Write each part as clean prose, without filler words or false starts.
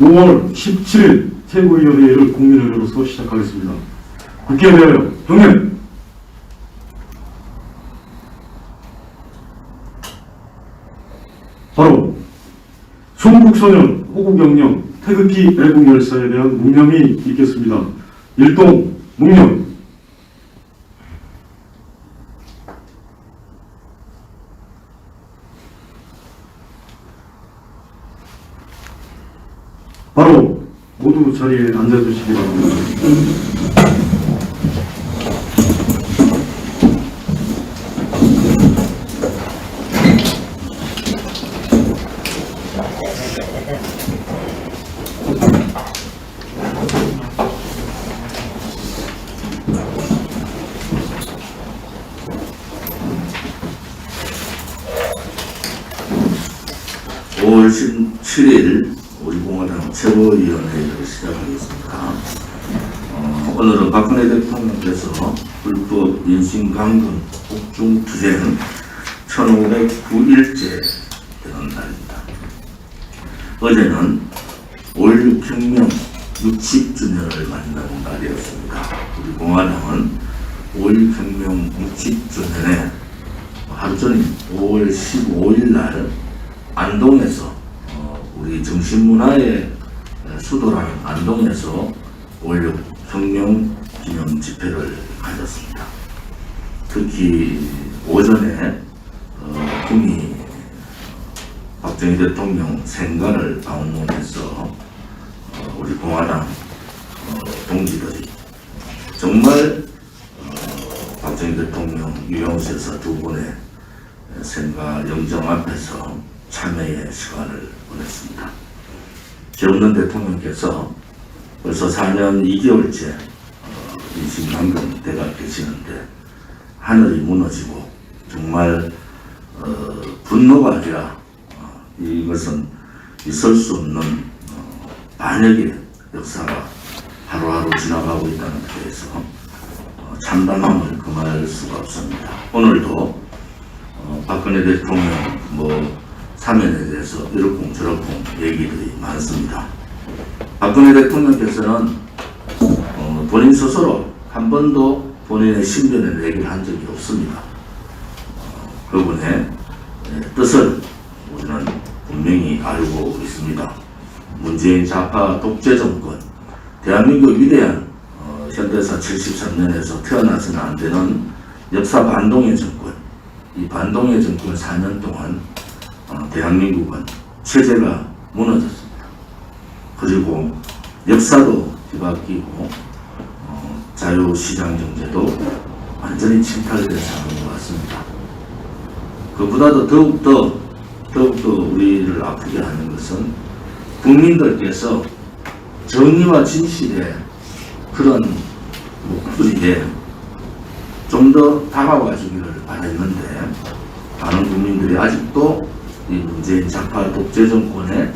6월 17일 최고위원회의를 국민의회로서 시작하겠습니다. 국회에 대하여 경례! 바로 순국소년 호국영령 태극기 애국열사에 대한 묵념이 있겠습니다. 일동 묵념. 바로 모두 자리에 앉아주시기 바랍니다. (5월 17일) 우리 공화당 최고위원회를 시작하겠습니다. 오늘은 박근혜 대통령께서 불법 인신강금 국중투쟁 1509일째 되는 날입니다. 어제는 5.16 혁명 60주년을 맞는 날이었습니다. 우리 공화당은 5.16 혁명 60주년에 하루 전인 5월 15일 날 안동에서 우리 정신문화의 수도라는 안동에서 5.16 혁명 기념 집회를 가졌습니다. 특히 오전에 국미 박정희 대통령 생가를 방문해서 우리 공화당 동지들이 정말 박정희 대통령 유영수 여사 두 분의 생가 영정 앞에서 참회의 시간을 보냈습니다. 최없는 대통령께서 벌써 4년 2개월째 인신강금대가 계시는데 하늘이 무너지고 정말 분노가 아니라 이것은 있을 수 없는 반역의 역사가 하루하루 지나가고 있다는 데에서 참담함을 금할 수가 없습니다. 오늘도 박근혜 대통령 사면에 대해서 이렇쿵 저렇쿵 얘기들이 많습니다. 박근혜 대통령께서는 본인 스스로 한 번도 본인의 신변에 얘기를 한 적이 없습니다. 그분의 뜻을 우리는 분명히 알고 있습니다. 문재인 좌파 독재 정권, 대한민국 위대한 현대사 73년에서 태어나서는 안 되는 역사 반동의 정권, 이 반동의 정권 4년 동안 대한민국은 체제가 무너졌습니다. 그리고 역사도 뒤바뀌고 자유시장 경제도 완전히 침탈된 상황인 것 같습니다. 그보다도 더욱더 우리를 아프게 하는 것은 국민들께서 정의와 진실의 그런 목소리에 좀 더 다가와 주기를 바랬는데 많은 국민들이 아직도 이 문재인 좌파 독재 정권의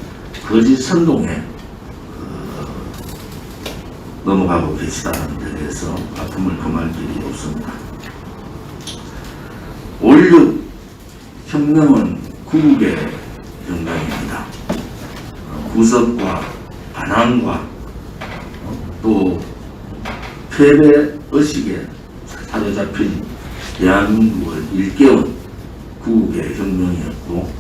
거짓 선동에 넘어가고 계시다는 데 대해서 아픔을 금할 길이 없습니다. 5.16 혁명은 구국의 혁명입니다. 구석과 반항과 또 패배 의식에 사로잡힌 대한민국을 일깨운 구국의 혁명이었고,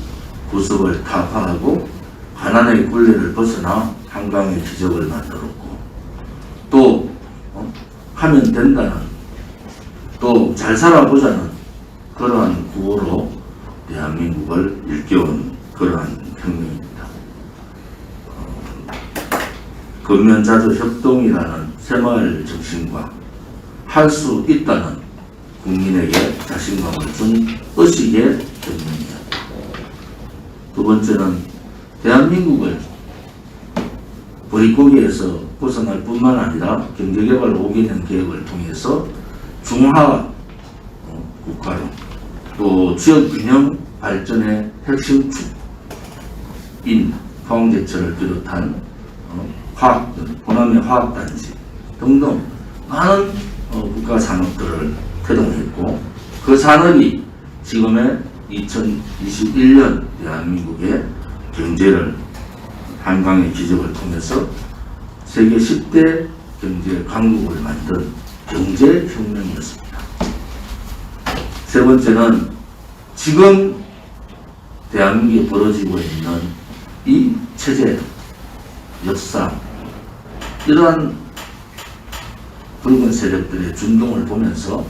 구석을 타파하고 가난의 굴레를 벗어나 한강의 기적을 만들었고, 또 하면 된다는, 또 잘 살아보자는 그러한 구호로 대한민국을 일깨운 그러한 혁명입니다. 근면자주 협동이라는 새마을 정신과 할 수 있다는 국민에게 자신감을 준 의식의 혁명이었다. 두 번째는 대한민국을 보릿고기에서 벗어날 뿐만 아니라 경제개발 5개년 계획을 통해서 중화 국가로, 또 지역균형 발전의 핵심 축인 포항제철을 비롯한 호남의 화학단지 등등 많은 국가 산업들을 태동했고, 그 산업이 지금의 2021년 대한민국의 경제를 한강의 기적을 통해서 세계 10대 경제 강국을 만든 경제혁명이었습니다. 세 번째는 지금 대한민국에 벌어지고 있는 이 체제, 역사, 이러한 붉은 세력들의 준동을 보면서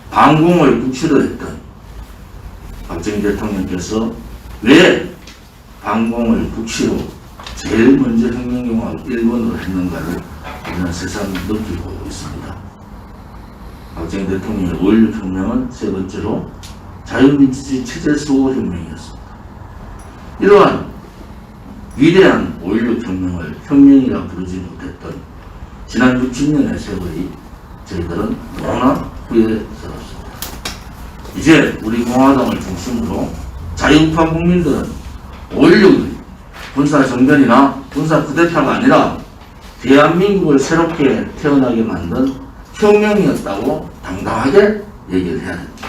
반공을 국시로 했던 박정희 대통령께서 왜 반공을 국시로 제일 먼저 혁명영화 일본으로 했는가를 우리는 세상이 느끼고 있습니다. 박정희 대통령의 5.16 혁명은 세 번째로 자유민주주의 체제 수호 혁명이었습니다. 이러한 위대한 5.16 혁명을 혁명이라 부르지 못했던 지난 60년의 세월이 저희들은 너무나 후회스럽습니다. 이제 우리 공화당을 중심으로 자유우파 국민들은 5.16이 군사정변이나 군사 쿠데타가 아니라 대한민국을 새롭게 태어나게 만든 혁명이었다고 당당하게 얘기를 해야 됩니다.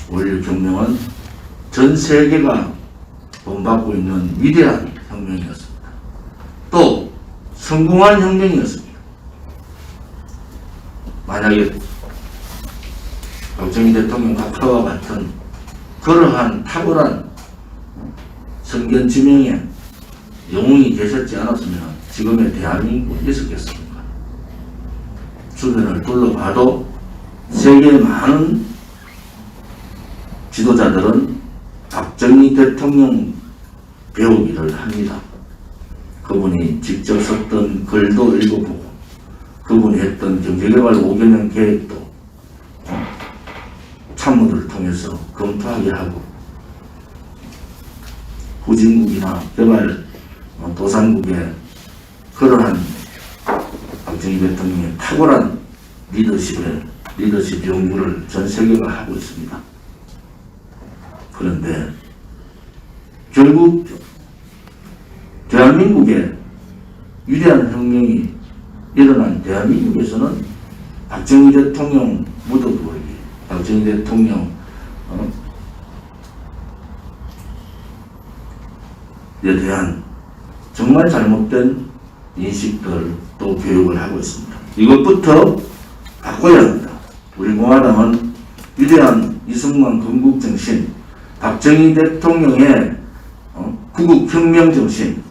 5.16 혁명은 전 세계가 본받고 있는 위대한 혁명이었습니다. 또 성공한 혁명이었습니다. 만약에 박정희 대통령 각하와 같은 그러한 탁월한 선견지명에 영웅이 계셨지 않았으면 지금의 대한민국은 있었겠습니까? 주변을 둘러봐도 세계의 많은 지도자들은 박정희 대통령 배우기를 합니다. 그분이 직접 썼던 글도 읽어보고 그분이 했던 경제개발 5개년 계획도 참모들을 통해서 검토하게 하고 후진국이나 개발 도상국의 그러한 박정희 대통령의 탁월한 리더십 연구를 전 세계가 하고 있습니다. 그런데 결국 대한민국의 위대한 혁명이 일어난 대한민국에서는 박정희 대통령 묻어두기, 박정희 대통령에 대한 정말 잘못된 인식들 또 교육을 하고 있습니다. 이것부터 바꿔야 합니다. 우리 공화당은 위대한 이승만 건국정신, 박정희 대통령의 구국혁명정신,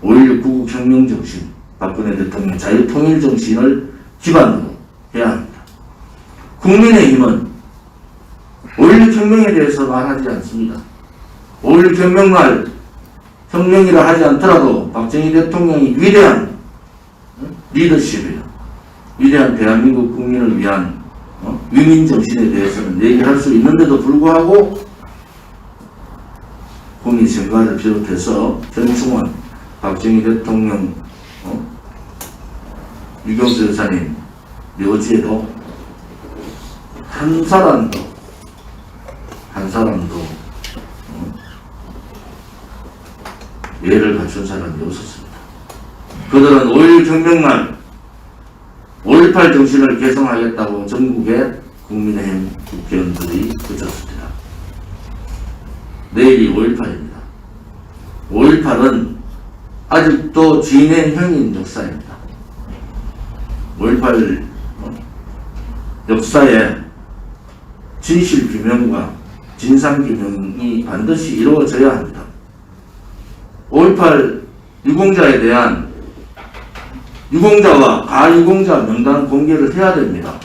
5.16 구국혁명정신, 박근혜 대통령 자유통일정신을 기반으로 해야 합니다. 국민의힘은 5.16 혁명에 대해서 말하지 않습니다. 5.16 혁명날 혁명이라 하지 않더라도 박정희 대통령이 위대한 리더십이에요. 위대한 대한민국 국민을 위한 위민정신에 대해서는 얘기할 수 있는데도 불구하고 국민생활을 비롯해서 현충원, 박정희 대통령, 유경수 여사님 묘지에도 한 사람도 예를 갖춘 사람이 없었습니다. 그들은 5.16 혁명날 5.18 정신을 개성하겠다고 전국의 국민의힘 국회의원들이 붙였습니다. 내일이 5.18입니다. 5.18은 아직도 진행형인 역사입니다. 5.18 역사의 진실규명과 진상규명이 반드시 이루어져야 합니다. 5.18 유공자에 대한 유공자와 가유공자 명단 공개를 해야 됩니다.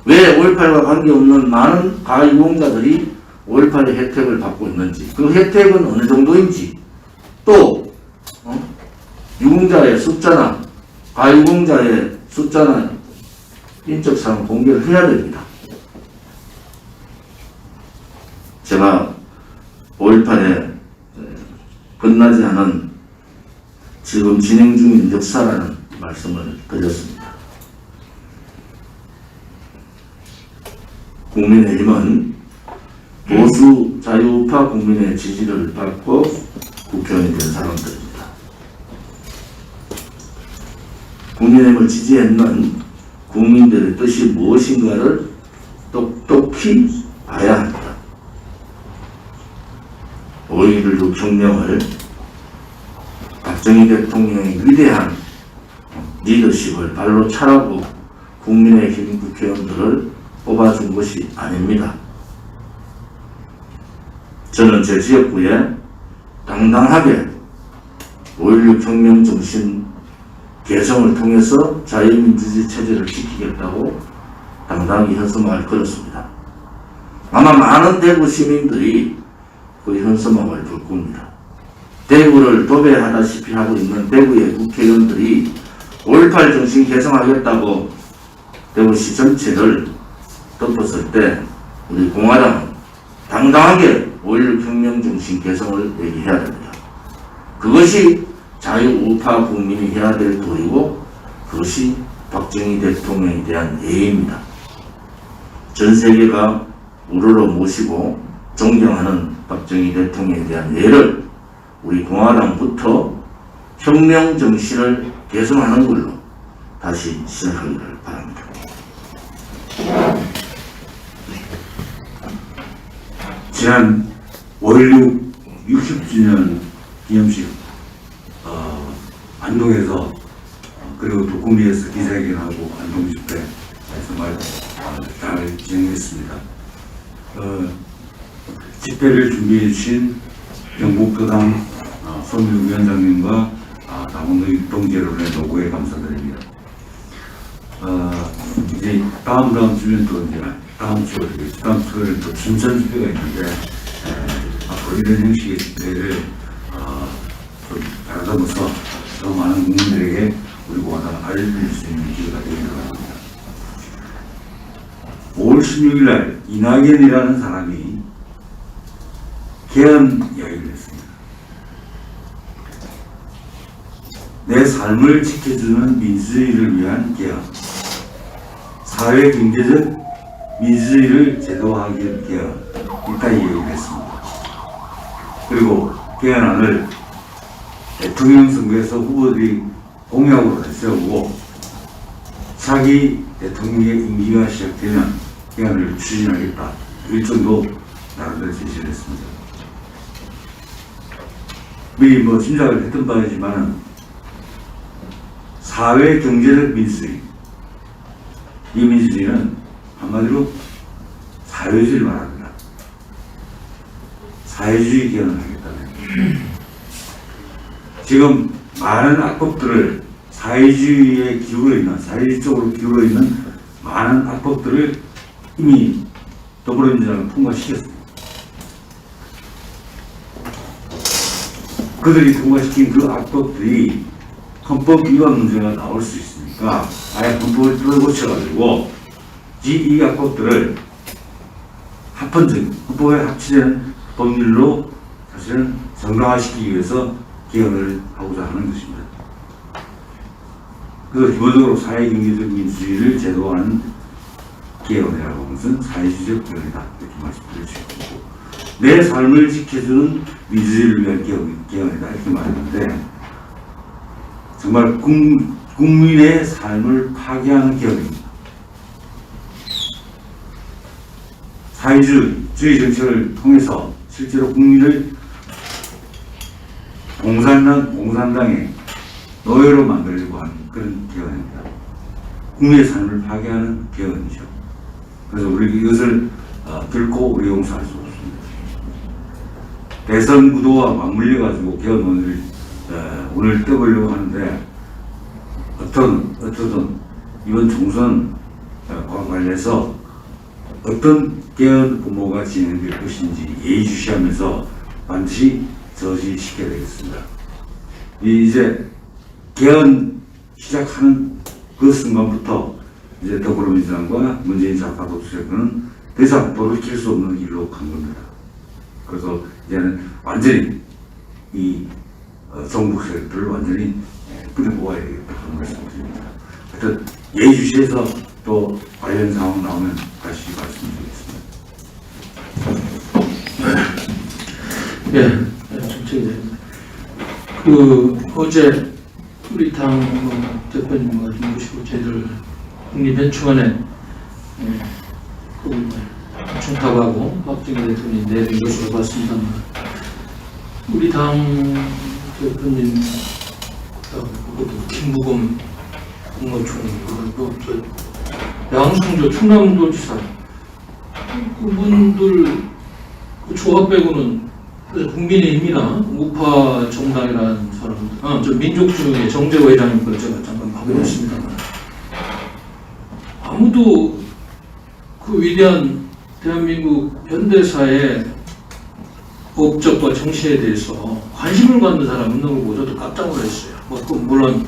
왜 5.18과 관계없는 많은 가유공자들이 5.18의 혜택을 받고 있는지, 그 혜택은 어느 정도인지, 또 유공자의 숫자나 가유공자의 숫자나 인적사항 공개를 해야 됩니다. 제가 5.18에 끝나지 않은 지금 진행 중인 역사라는 말씀을 드렸습니다. 국민의힘은 보수 자유우파 국민의 지지를 받고 국회의원이 된 사람들입니다. 국민의힘을 지지했는 국민들의 뜻이 무엇인가를 똑똑히 봐야 합니다. 5.16 혁명을 박정희 대통령의 위대한 리더십을 발로 차라고 국민의힘 국회의원들을 뽑아준 것이 아닙니다. 저는 제 지역구에 당당하게 5.16 혁명 정신 개성을 통해서 자유민주주의 체제를 지키겠다고 당당히 현수막을 걸었습니다. 아마 많은 대구 시민들이 그 현수막을 볼 겁니다. 대구를 도배하다시피 하고 있는 대구의 국회의원들이 5.18 정신 개성하겠다고 대구시 전체를 덮었을 때 우리 공화당은 당당하게 5.16 혁명 정신 개성을 얘기해야 됩니다. 그것이 자유우파 국민이 해야 될 도리고 그것이 박정희 대통령에 대한 예의입니다. 전 세계가 우러러 모시고 존경하는 박정희 대통령에 대한 예를 우리 공화당부터 혁명 정신을 개선하는 걸로 다시 시작하기를 바랍니다. 지난 5.16 60주년 기념식 안동에서 그리고 도꾸미에서 기자회견하고 안동 집회 정말 잘 진행했습니다. 집회를 준비해 주신 경북도당 손유 위원장님과 당원의 동지여러분의 노고에 감사드립니다. 이제 다음 주면 또 이제 다음 주에 또 춘천 집회가 있는데 앞으로 이런 형식의 집회를 좀 다듬어서 더 많은 국민들에게 우리 공화당을 알려줄 수 있는 기회가 되기를 바랍니다. 5월 16일 날 이낙연이라는 사람이 개헌 이야기를 했습니다. 내 삶을 지켜주는 민주주의를 위한 개헌, 사회 경제적 민주주의를 제도화하기 위한 개헌, 이따 얘기를 했습니다. 그리고 개헌안을 대통령 선거에서 후보들이 공약으로 세우고 차기 대통령의 임기가 시작되면 개헌을 추진하겠다. 일정도 나름대로 제시를 했습니다. 미리 짐작을 했던 바이지만 사회 경제적 민주주의, 이 민주주의는 한마디로 사회주의를 말합니다. 사회주의 개헌을 하겠다는 지금 많은 악법들을 사회주의에 기울어 있는, 사회주의 쪽으로 기울어 있는 많은 악법들을 이미 더불어민주당은 통과시켰습니다. 그들이 통과시킨 그 악법들이 헌법 위반 문제가 나올 수 있으니까 아예 헌법을 뜯어고쳐가지고 이 악법들을 헌법에 합치된 법률로 사실은 정당화시키기 위해서 개헌을 하고자 하는 것입니다. 그래서 기본적으로 사회경제적 민주주의를 제도화하는 개헌이라고 하는 것은 사회주의적 개헌이다, 이렇게 말씀드릴 수 있고, 내 삶을 지켜주는 민주주의를 위한 개헌이다, 이렇게 말했는데 정말 국민의 삶을 파괴하는 개헌입니다. 사회주의 정책을 통해서 실제로 국민을 공산당의 노예로 만들려고 하는 그런 개헌입니다. 국민의 삶을 파괴하는 개헌이죠. 그래서 우리 이것을 결코 우리 용서할 수 없습니다. 대선 구도와 맞물려 가지고 개헌론을 오늘 떠보려고 하는데 어떤 이번 총선과 관련해서 어떤 개헌 공모가 진행될 것인지 예의주시하면서 반드시 저지시켜야 되겠습니다. 이제 개헌 시작하는 그 순간부터 이제 더불어민주당과 문재인 좌파 보수정권은 더 이상 돌이킬 수 없는 길로 간 겁니다. 그래서 이제는 완전히 이 정부 세력들을 완전히 끊어먹어야 되겠다, 그런 말씀드립니다. 하여튼 예의주시해서 또 관련 상황 나오면 다시 말씀드리겠습니다. 네, 정책이 됩니다. 어제 우리당 대표님과 모시고 저희들 국립연추원에 충탁하고 박정희 대통령이 내린 것으로 봤습니다만, 우리 당 대표님, 그것도 김부검 국무총리, 그리고 양승조 충남도지사, 그분들 그 조합 빼고는 국민의힘이나 우파 정당이라는 사람들, 저 민족주의 정재호 회장님 걸 제가 잠깐 확인했습니다만 아무도 그 위대한 대한민국 현대사의 업적과 정신에 대해서 관심을 갖는 사람 없는 걸 보고 저도 깜짝 놀랐어요. 물론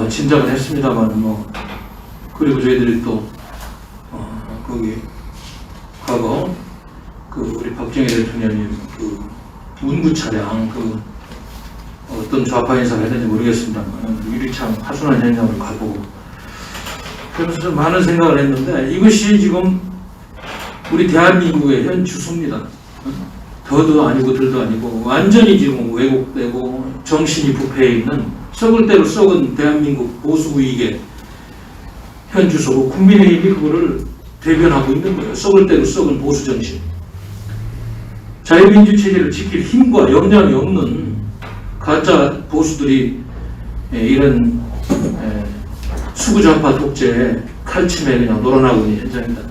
짐작은 했습니다만 그리고 저희들이 또 거기 과거 우리 박정희 대통령님 그 문구 차량 어떤 좌파 인사가 했는지 모르겠습니다만 유리창 파손한 현장을 가보고 그러면서 좀 많은 생각을 했는데 이것이 지금 우리 대한민국의 현 주소입니다. 더도 아니고 덜도 아니고 완전히 지금 왜곡되고 정신이 부패해 있는 썩을 대로 썩은 대한민국 보수 우익의 현 주소고 국민의힘이 그거를 대변하고 있는 거예요. 썩을 대로 썩은 보수 정신. 자유민주 체제를 지킬 힘과 역량이 없는 가짜 보수들이 이런 수구좌파 독재에 칼침에 그냥 놀아나고 있는 현장입니다.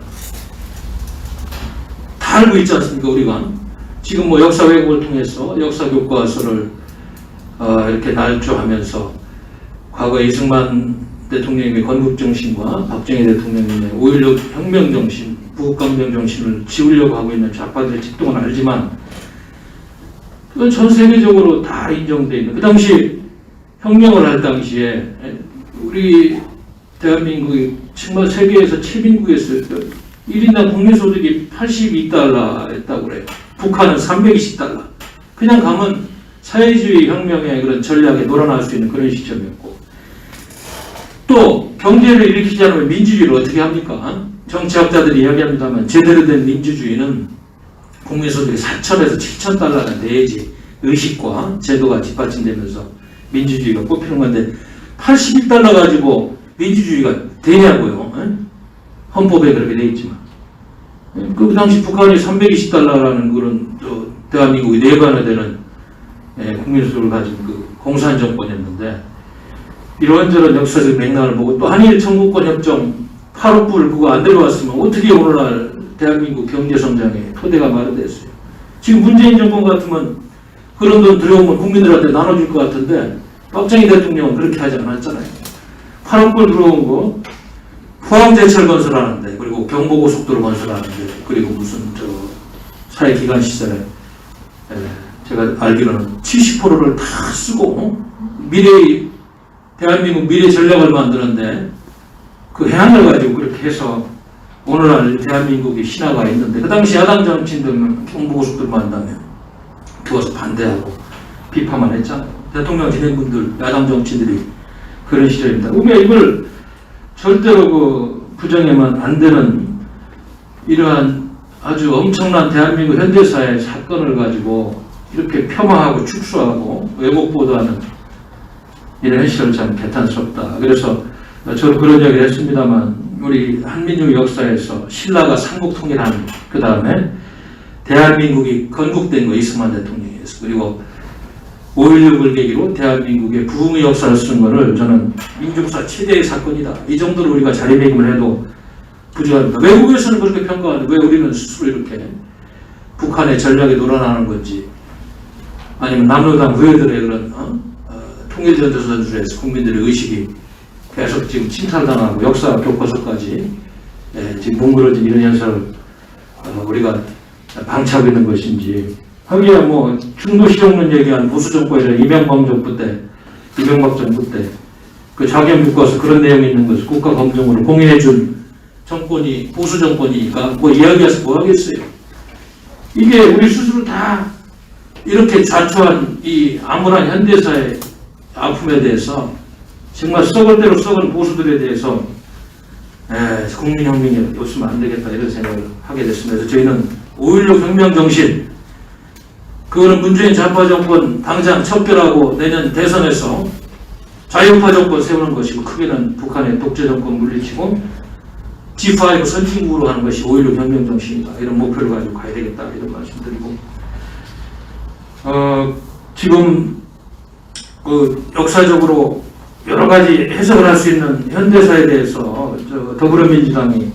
다 알고 있지 않습니까, 우리가? 지금 역사 왜곡을 통해서 역사 교과서를 이렇게 날조하면서 과거 이승만 대통령의 건국 정신과 박정희 대통령의 5.16 혁명 정신, 부국강병 정신을 지우려고 하고 있는 좌파들의 집동은 알지만 그건 전 세계적으로 다 인정되어 있는. 그 당시 혁명을 할 당시에 우리 대한민국이 정말 세계에서 최빈국이었을 때 1인당 국민소득이 82달러였다고 그래요. 북한은 320달러. 그냥 가면 사회주의 혁명의 그런 전략에 놀아날 수 있는 그런 시점이었고, 또 경제를 일으키지 않으면 민주주의를 어떻게 합니까? 정치학자들이 이야기합니다만 제대로 된 민주주의는 국민소득이 4천에서 7천 달러는 내지 의식과 제도가 뒷받침되면서 민주주의가 뽑히는 건데 81달러 가지고 민주주의가 되냐고요. 헌법에 그렇게 돼 있지만. 그 당시 북한이 320달러라는 그런 대한민국이 4배나 되는 국민소득을 가진 그 공산 정권이었는데, 이런저런 역사적 맥락을 보고 또 한일 청구권 협정 8억 불 그거 안 들어왔으면 어떻게 오늘날 대한민국 경제 성장의 토대가 마련됐어요. 지금 문재인 정권 같으면 그런 돈 들어오면 국민들한테 나눠줄 것 같은데 박정희 대통령은 그렇게 하지 않았잖아요. 8억 불 들어온 거 포항제철 건설하는데, 그리고 경부고속도로 건설하는데, 그리고 무슨 사회기관 시설에 제가 알기로는 70%를 다 쓰고 대한민국 미래 전략을 만드는데 그 해안을 가지고 그렇게 해서 오늘날 대한민국이 신화가 있는데, 그 당시 야당 정치인들은 경부고속도로만 한다면 그것을 반대하고 비판만 했잖아요. 대통령 진행분들, 야당 정치인들이 그런 시절입니다. 우리가 이걸 절대로 부정하면 안 되는 이러한 아주 엄청난 대한민국 현대사의 사건을 가지고 이렇게 폄하하고 축소하고 왜곡보도하는 이런 현실은 참 개탄스럽다. 그래서 저도 그런 이야기를 했습니다만 우리 한민족 역사에서 신라가 삼국통일한 그 다음에 대한민국이 건국된 거 이승만 대통령이었어. 그리고 5.16을 계기로 대한민국의 부흥의 역사를 쓴 거를 저는 민족사 최대의 사건이다. 이 정도로 우리가 자리매김을 해도 부족합니다. 외국에서는 그렇게 평가하는데 왜 우리는 스스로 이렇게 북한의 전략에 놀아나는 건지, 아니면 남로당 의회들의 그런 통일전선에서 국민들의 의식이 계속 지금 침탈당하고 역사 교과서까지 지금 뭉그러진 이런 현상을 우리가 방치하고 있는 것인지. 하기야 중도 실용론 얘기한 보수 정권이라 이명박 정부 때 그 자격 교과서 그런 내용이 있는 것을 국가 검증으로 공인해준 정권이 보수 정권이니까 이야기해서 뭐 하겠어요. 이게 우리 스스로 다 이렇게 자초한 이 암울한 현대사의 아픔에 대해서 정말 썩을 대로 썩은 보수들에 대해서 국민혁명이 없으면 안 되겠다 이런 생각을 하게 됐습니다. 그래서 저희는 5.16 혁명 정신, 그거는 문재인 좌파 정권 당장 척결하고 내년 대선에서 자유파 정권 세우는 것이고, 크게는 북한의 독재 정권 물리치고 G5 선진국으로 하는 것이 5.16 혁명 정신이다. 이런 목표를 가지고 가야 되겠다 이런 말씀드리고, 지금 그 역사적으로 여러 가지 해석을 할 수 있는 현대사에 대해서 더불어민주당이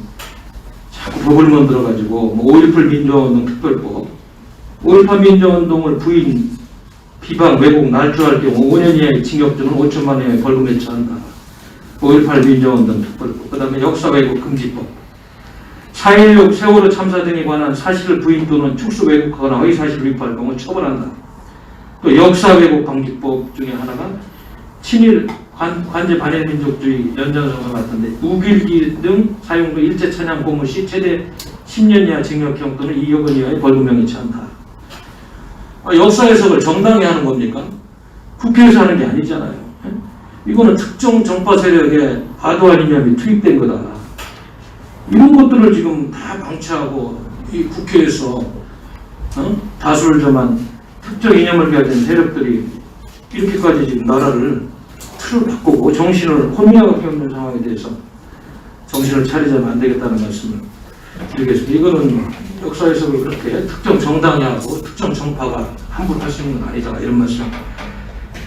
자꾸 법을 만들어가지고 뭐 5.18 민주화운동 특별법, 5.18 민주화운동을 부인, 비방, 왜곡, 날조할 경우 5년 이하의 징역 또는 5천만 원 이하의 벌금에 처한다. 5.18 민주화운동 특별법, 그 다음에 역사 왜곡 금지법, 4.16 세월호 참사 등에 관한 사실 부인 또는 축소 왜곡하거나 허위 사실을 위반할 경우 처벌한다. 또 역사 왜곡 방지법 중에 하나가 친일 관제 반일 민족주의 연장선과 같은데 우길기 등 사용도 일제 찬양 고무 시 최대 10년 이하 징역형 또는 2억 원 이하의 벌금형에 처한다. 역사 해석을 정당히 하는 겁니까? 국회에서 하는 게 아니잖아요. 이거는 특정 정파 세력의 과도한 이념이 투입된 거다. 이런 것들을 지금 다 방치하고 이 국회에서 다수를 점한 특정 이념을 가진 세력들이 이렇게까지 지금 나라를 틀을 바꾸고 정신을 혼미하게 없는 상황에 대해서 정신을 차리자면 안 되겠다는 말씀을 드리겠습니다. 이거는 역사 해석을 그렇게 특정 정당이 하고 특정 정파가 함부로 할 수 있는 건 아니다. 이런 말씀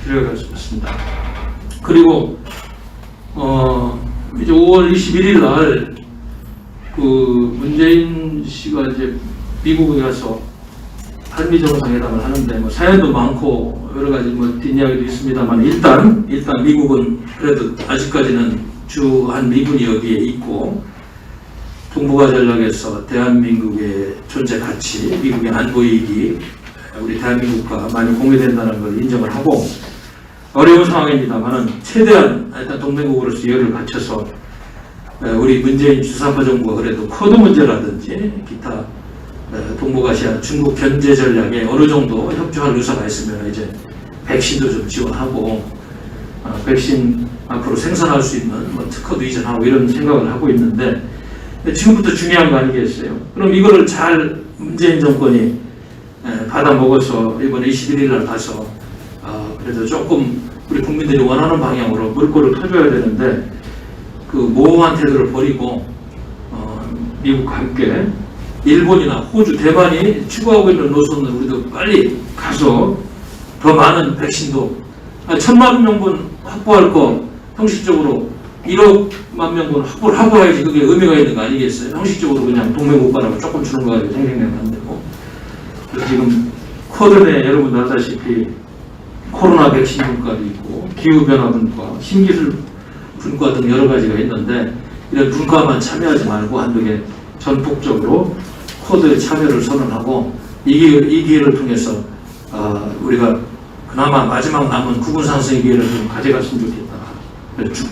드려야겠습니다. 그리고 이제 5월 21일 날 그 문재인 씨가 이제 미국에 가서 한미 정상회담을 하는데 뭐 사연도 많고 여러 가지 뭐 뒷이야기도 있습니다만 일단 미국은 그래도 아직까지는 주한 미군이 여기에 있고 동북아 전략에서 대한민국의 존재 가치, 미국의 안보 이익이 우리 대한민국과 많이 공유된다는 걸 인정을 하고 어려운 상황입니다만은 최대한 일단 동맹국으로서 열을 갖춰서 우리 문재인 주사파 정부가 그래도 코드 문제라든지 기타 동북아시아 중국 견제 전략에 어느 정도 협조할 의사가 있으면 이제 백신도 좀 지원하고 백신 앞으로 생산할 수 있는 뭐 특허도 이전하고 이런 생각을 하고 있는데 지금부터 중요한 거 아니겠어요? 그럼 이거를 잘 문재인 정권이 받아 먹어서 이번에 21일 날 가서 그래도 조금 우리 국민들이 원하는 방향으로 물꼬를 터줘야 되는데 그 모호한 태도를 버리고 미국과 함께 일본이나 호주, 대만이 추구하고 있는 노선을 우리도 빨리 가서 더 많은 백신도 1,000만 명분 확보할 거 형식적으로 1억만 명분 확보를 하고 해야지 그게 의미가 있는 거 아니겠어요? 형식적으로 그냥 동맹국가라고 조금 주는 거 가지고 생생내면 안 되고. 그래서 지금 코드 내 여러분 알다시피 코로나 백신 분과도 있고 기후변화 분과, 신기술 분과 등 여러 가지가 있는데 이런 분과만 참여하지 말고 한두 개 전폭적으로 코드에 참여를 선언하고 이 기회를 통해서 우리가 그나마 마지막 남은 구분 상승의 기회를 좀 가져갔으면 좋겠다.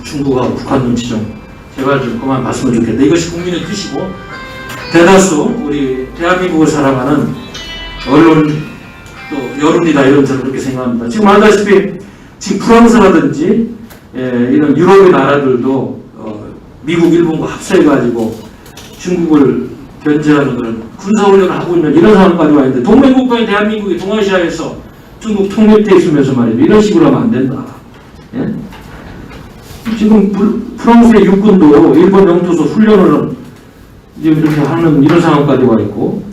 중국하고 북한 눈치 좀 제발 좀 그만 봤으면 좋겠다. 이것이 국민의 뜻이고 대다수 우리 대한민국을 살아가는 언론 또 여론이다 이런 저는 그렇게 생각합니다. 지금 알다시피 지금 프랑스라든지 이런 유럽의 나라들도 미국, 일본과 합세해가지고 중국을 견제하는 그런 군사훈련을 하고 있는 이런 상황까지 와 있는데 동맹국가인 대한민국이 동아시아에서 중국 통립돼 있으면서 말이죠. 이런 식으로 하면 안 된다. 예? 지금 프랑스의 육군도 일본 영토에서 훈련을 지금 이렇게 하는 이런 상황까지 와 있고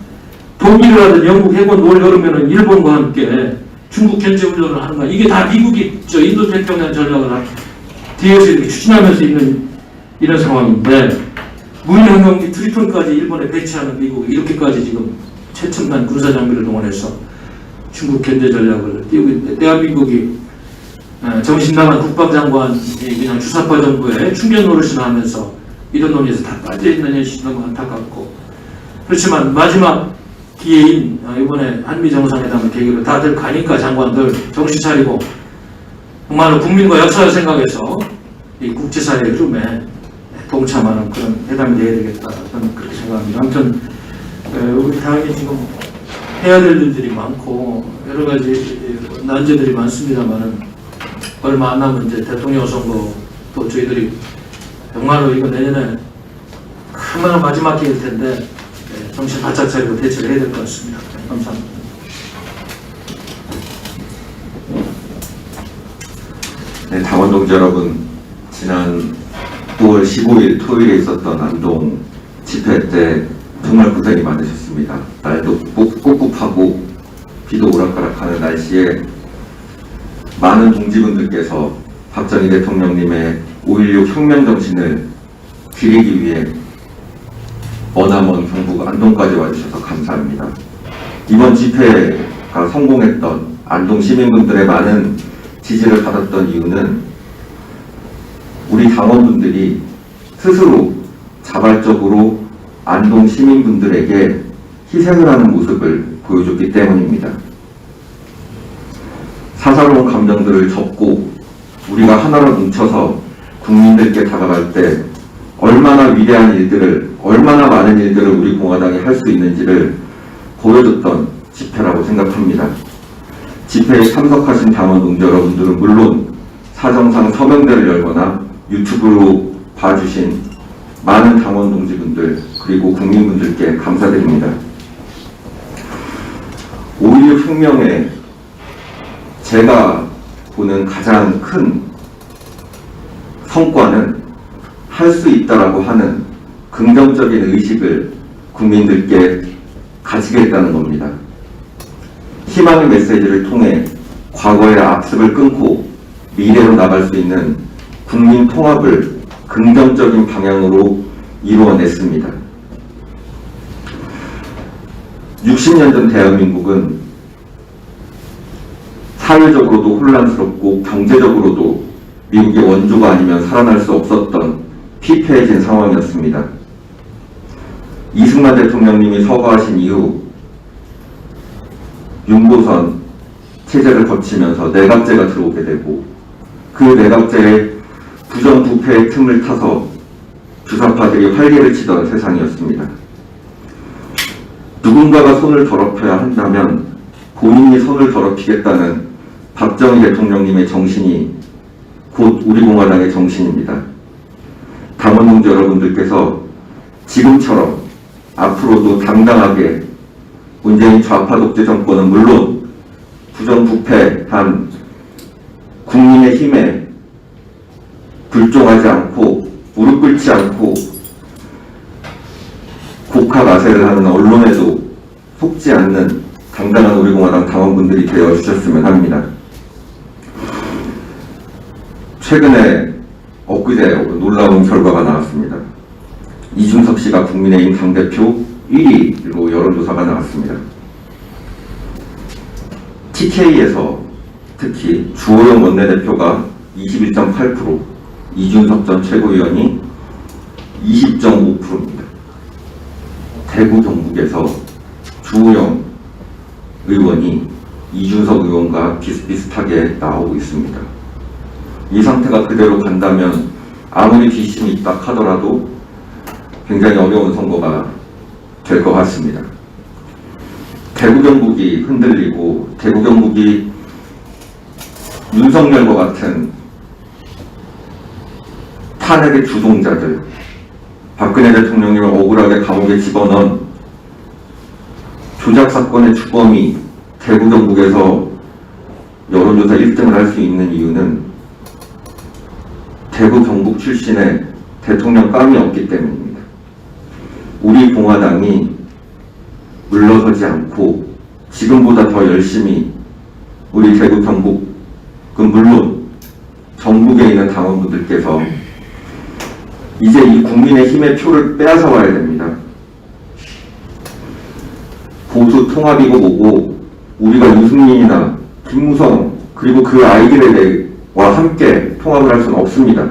독일이라든 영국 해군 올 여름에는 일본과 함께 중국 견제 훈련을 하는 거야. 이게 다 미국이 인도 태평양 전략을 뒤에서 이렇게 추진하면서 있는 이런 상황인데 무인항공기 트리톤까지 일본에 배치하는 미국이 이렇게까지 지금 최첨단 군사 장비를 동원해서 중국 견제 전략을 띄우고 있는데 대한민국이 정신나간 국방장관이 그냥 주사파 정부에 충격 노릇이나 하면서 이런 논의에서 다 빠져있는 현실이 너무 안타깝고 그렇지만 마지막 기회인 이번에 한미 정상회담을 계기로 다들 가니까 장관들 정신 차리고 정말로 국민과 역사를 생각해서 이 국제사회의 흐름에 동참하는 그런 회담이 되어야 되겠다 저는 그렇게 생각합니다. 아무튼 우리 당연히 지금 해야 될 일들이 많고 여러 가지 난제들이 많습니다만은 얼마 안 남은 이제 대통령 선거 또 저희들이 정말로 이거 내년에 크면 마지막 기회일 텐데 정신 바짝 차리고 대처를 해야 될 것 같습니다. 감사합니다. 네, 당원 동지 여러분, 지난 9월 15일 토요일에 있었던 안동 집회 때 정말 고생이 많으셨습니다. 날도 꿉꿉하고 비도 오락가락하는 날씨에 많은 동지분들께서 박정희 대통령님의 5.16 혁명 정신을 기리기 위해 머나먼 경북 안동까지 와주셔서 감사합니다. 이번 집회가 성공했던 안동 시민분들의 많은 지지를 받았던 이유는 우리 당원분들이 스스로 자발적으로 안동 시민분들에게 희생을 하는 모습을 보여줬기 때문입니다. 사사로운 감정들을 접고 우리가 하나로 뭉쳐서 국민들께 다가갈 때 얼마나 위대한 일들을, 얼마나 많은 일들을 우리 공화당이 할 수 있는지를 보여줬던 집회라고 생각합니다. 집회에 참석하신 당원 동지 여러분들은 물론 사정상 서명대를 열거나 유튜브로 봐주신 많은 당원 동지분들 그리고 국민분들께 감사드립니다. 5.16 혁명에 제가 보는 가장 큰 성과는 할 수 있다라고 하는 긍정적인 의식을 국민들께 가지게 했다는 겁니다. 희망의 메시지를 통해 과거의 악습을 끊고 미래로 나갈 수 있는 국민 통합을 긍정적인 방향으로 이루어냈습니다. 60년 전 대한민국은 사회적으로도 혼란스럽고 경제적으로도 미국의 원조가 아니면 살아날 수 없었던 피폐해진 상황이었습니다. 이승만 대통령님이 서거하신 이후 윤보선 체제를 거치면서 내각제가 들어오게 되고 그 내각제의 부정부패의 틈을 타서 주사파들이 활개를 치던 세상이었습니다. 누군가가 손을 더럽혀야 한다면 본인이 손을 더럽히겠다는 박정희 대통령님의 정신이 곧 우리 공화당의 정신입니다. 당원 동지 여러분들께서 지금처럼 앞으로도 당당하게 문재인 좌파 독재 정권은 물론 부정부패한 국민의 힘에 불종하지 않고 무릎 꿇지 않고 곡하가세를 하는 언론에도 속지 않는 당당한 우리 공화당 당원분들이 되어주셨으면 합니다. 최근에 엊그제 놀라운 결과가 나왔습니다. 이준석 씨가 국민의힘 당대표 1위로 여론조사가 나왔습니다. TK에서 특히 주호영 원내대표가 21.8%, 이준석 전 최고위원이 20.5%입니다. 대구 경북에서 주호영 의원이 이준석 의원과 비슷비슷하게 나오고 있습니다. 이 상태가 그대로 간다면 아무리 뒷심이 있다 하더라도 굉장히 어려운 선거가 될 것 같습니다. 대구 경북이 흔들리고 대구 경북이 윤석열과 같은 탄핵의 주동자들, 박근혜 대통령님을 억울하게 감옥에 집어넣은 조작 사건의 주범이 대구 경북에서 여론조사 1등을 할 수 있는 이유는 대구 경북 출신의 대통령감이 없기 때문입니다. 우리 공화당이 물러서지 않고 지금보다 더 열심히 우리 대구 경북은 물론 전국에 있는 당원분들께서 이제 이 국민의 힘의 표를 빼앗아 와야 됩니다. 보수 통합이고 뭐고 우리가 유승민이나 김무성 그리고 그 아이들과 함께 통합을 할 수는 없습니다.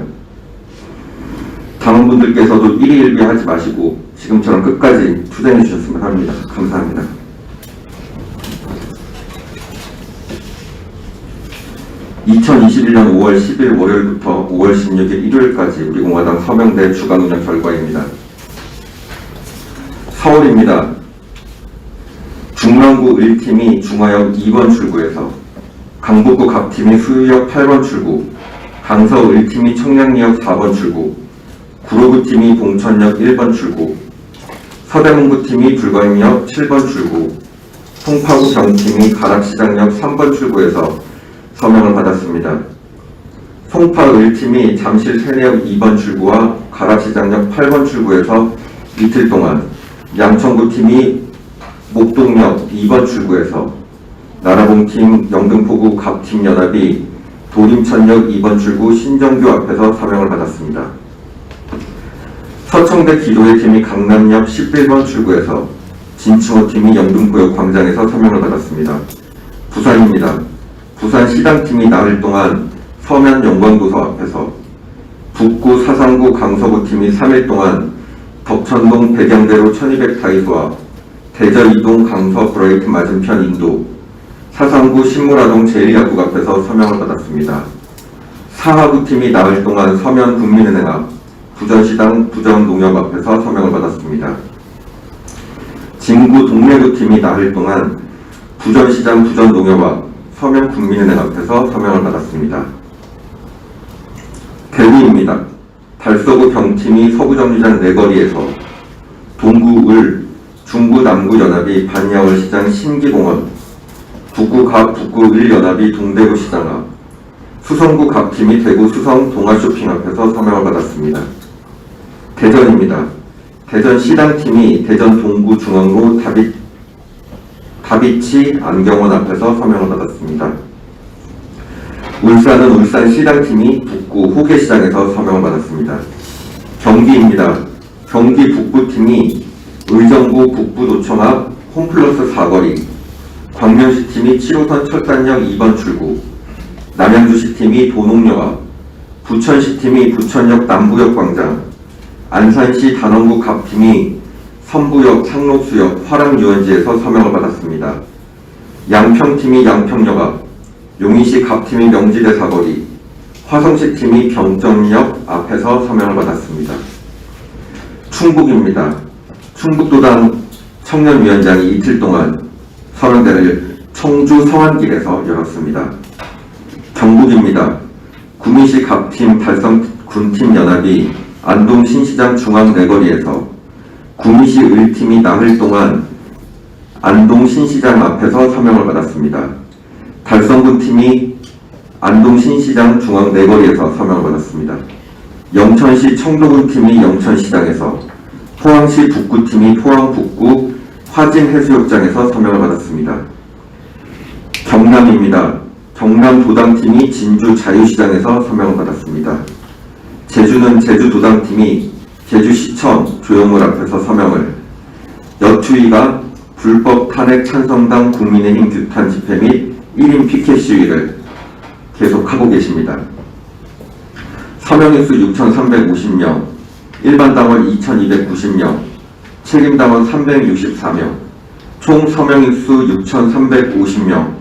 당원분들께서도 일희일비하지 마시고 지금처럼 끝까지 투쟁해 주셨으면 합니다. 감사합니다. (2021년 5월 10일) 월요일부터 5월 16일 일요일까지 우리 공화당 서명대 주간 운영 결과입니다. 서울입니다. 중랑구 1팀이 중화역 2번 출구에서, 강북구 갑팀이 수유역 8번 출구, 강서 1팀이 청량리역 4번 출구, 구로구팀이 봉천역 1번 출구, 서대문구팀이 불광역 7번 출구, 송파구 경팀이 가락시장역 3번 출구에서 서명을 받았습니다. 송파 1팀이 잠실 세내역 2번 출구와 가락시장역 8번 출구에서 이틀 동안, 양천구팀이 목동역 2번 출구에서, 나라봉팀 영등포구 갑팀 연합이 도림천역 2번 출구 신정교 앞에서 서명을 받았습니다. 서청대 기도회 팀이 강남역 11번 출구에서 진충호 팀이 영등포역 광장에서 서명을 받았습니다. 부산입니다. 부산 시당팀이 나흘 동안 서면 영광도서 앞에서, 북구 사상구 강서구 팀이 3일 동안 덕천동 백양대로 1200 다이소와 대저 이동 강서 브레이크 맞은편 인도, 사상구 신무라동 제1야구 앞에서 서명을 받았습니다. 사하구 팀이 나흘 동안 서면 국민은행 앞, 부전시당 부전농협 앞에서 서명을 받았습니다. 진구 동래구 팀이 나흘 동안 부전시장 부전농협 앞, 서면 국민은행 앞에서 서명을 받았습니다. 대구입니다. 달서구 병팀이 서구정류장 내거리에서 동구 을, 중구 남구 연합이 반야월 시장 신기공원, 북구 갑 북구 을 연합이 동대구 시장 앞, 수성구 갑팀이 대구 수성 동아쇼핑 앞에서 서명을 받았습니다. 대전입니다. 대전 시당팀이 대전 동구 중앙로 다비치 안경원 앞에서 서명을 받았습니다. 울산은 울산 시당팀이 북구 호계시장에서 서명을 받았습니다. 경기입니다. 경기 북부팀이 의정부 북부도청 앞 홈플러스 사거리, 광명시팀이 7호선 철단역 2번 출구, 남양주시팀이 도농역 앞, 부천시팀이 부천역 남부역 광장, 안산시 단원구 갑팀이 선부역 상록수역 화랑유원지에서 서명을 받았습니다. 양평팀이 양평역 앞, 용인시 갑팀이 명지대 사거리, 화성시팀이 병정역 앞에서 서명을 받았습니다. 충북입니다. 충북도당 청년위원장이 이틀 동안 서명대를 청주 성안길에서 열었습니다. 경북입니다. 구미시 갑팀 달성군팀 연합이 안동 신시장 중앙 내거리에서, 구미시 을팀이 나흘 동안 안동 신시장 앞에서 서명을 받았습니다. 달성군 팀이 안동 신시장 중앙 내거리에서 서명을 받았습니다. 영천시 청도군 팀이 영천시장에서, 포항시 북구 팀이 포항 북구 화진 해수욕장에서 서명을 받았습니다. 경남입니다. 경남 도당팀이 진주 자유시장에서 서명을 받았습니다. 제주는 제주도당팀이 제주시청 조형물 앞에서 서명을, 여추위가 불법 탄핵 찬성당 국민의힘 규탄 집회 및 1인 피켓 시위를 계속하고 계십니다. 서명인수 6,350명, 일반당원 2,290명, 책임당원 364명, 총 서명인수 6,350명,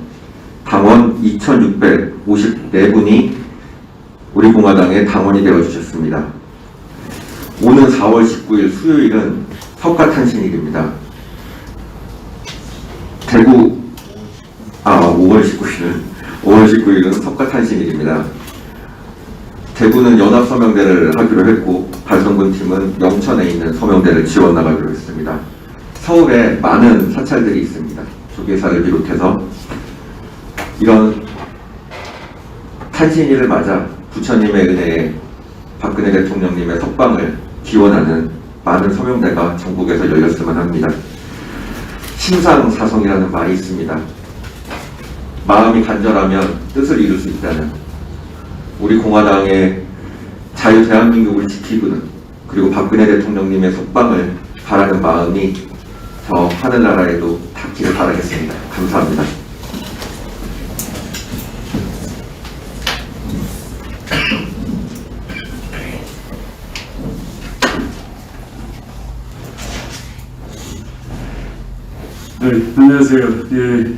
당원 2,654분이 우리 공화당의 당원이 되어주셨습니다. 오는 4월 19일 수요일은 석가탄신일입니다. 5월 19일은 석가탄신일입니다. 대구는 연합서명대를 하기로 했고, 달성군 팀은 영천에 있는 서명대를 지원 나가기로 했습니다. 서울에 많은 사찰들이 있습니다. 조계사를 비롯해서 이런 탄신일을 맞아 부처님의 은혜에 박근혜 대통령님의 석방을 기원하는 많은 서명대가 전국에서 열렸으면 합니다. 심상사성이라는 말이 있습니다. 마음이 간절하면 뜻을 이룰 수 있다는, 우리 공화당의 자유 대한민국을 지키고는, 그리고 박근혜 대통령님의 석방을 바라는 마음이 저 하늘나라에도 닿기를 바라겠습니다. 감사합니다. 네, 안녕하세요. 예,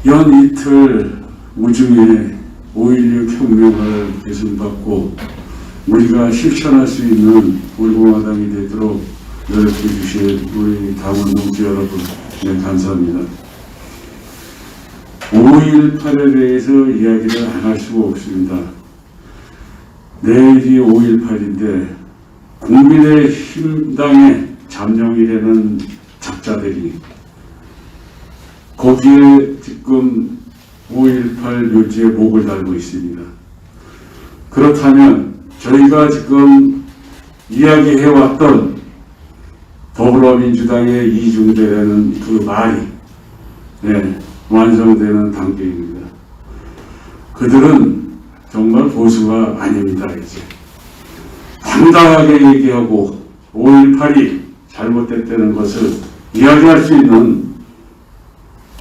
연 이틀 우중에 5.16 혁명을 계승받고 우리가 실천할 수 있는 우리 공화당이 되도록 노력해 주신 우리 당원 동지 여러분, 네, 감사합니다. 5.18에 대해서 이야기를 안 할 수가 없습니다. 내일이 5.18인데 국민의힘당의 잠룡이 되는 작자들이 거기에 지금 5.18 묘지에 목을 달고 있습니다. 그렇다면 저희가 지금 이야기해왔던 더불어민주당의 이중대라는 그 말이, 네, 완성되는 단계입니다. 그들은 정말 보수가 아닙니다. 이제 당당하게 얘기하고 5.18이 잘못됐다는 것을 이야기할 수 있는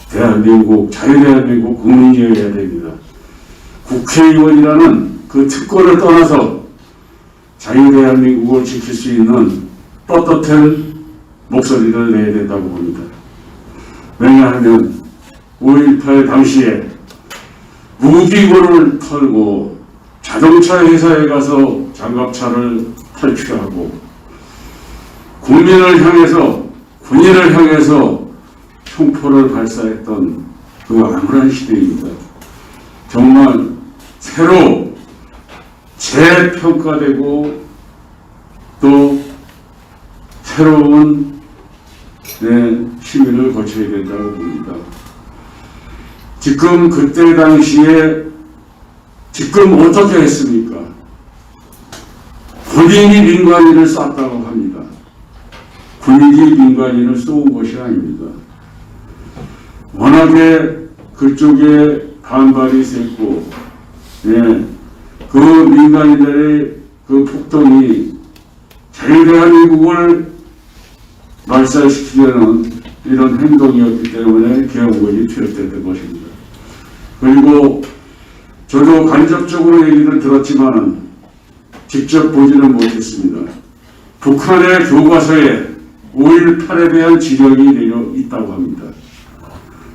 대한민국, 자유대한민국 국민이어야 됩니다. 국회의원이라는 그 특권을 떠나서 자유대한민국을 지킬 수 있는 떳떳한 목소리를 내야 된다고 봅니다. 왜냐하면 5.18 당시에 무기고를 털고 자동차 회사에 가서 장갑차를 탈취하고 국민을 향해서, 군인을 향해서 총포를 발사했던 그 암울한 시대입니다. 정말 새로 재평가되고 또 새로운 시민을 거쳐야 된다고 봅니다. 지금 그때 당시에 지금 어떻게 했습니까? 군인이 민간인을 쐈다고 합니다. 군인이 민간인을 쏘은 것이 아닙니다. 워낙에 그쪽에 반발이 셌고, 그 민간인들의 그 폭동이 자유대한민국을 말살시키려는 이런 행동이었기 때문에 계엄군이 투입됐던 것입니다. 그리고 저도 간접적으로 얘기를 들었지만 직접 보지는 못했습니다. 북한의 교과서에 5.18에 대한 지령이 내려 있다고 합니다.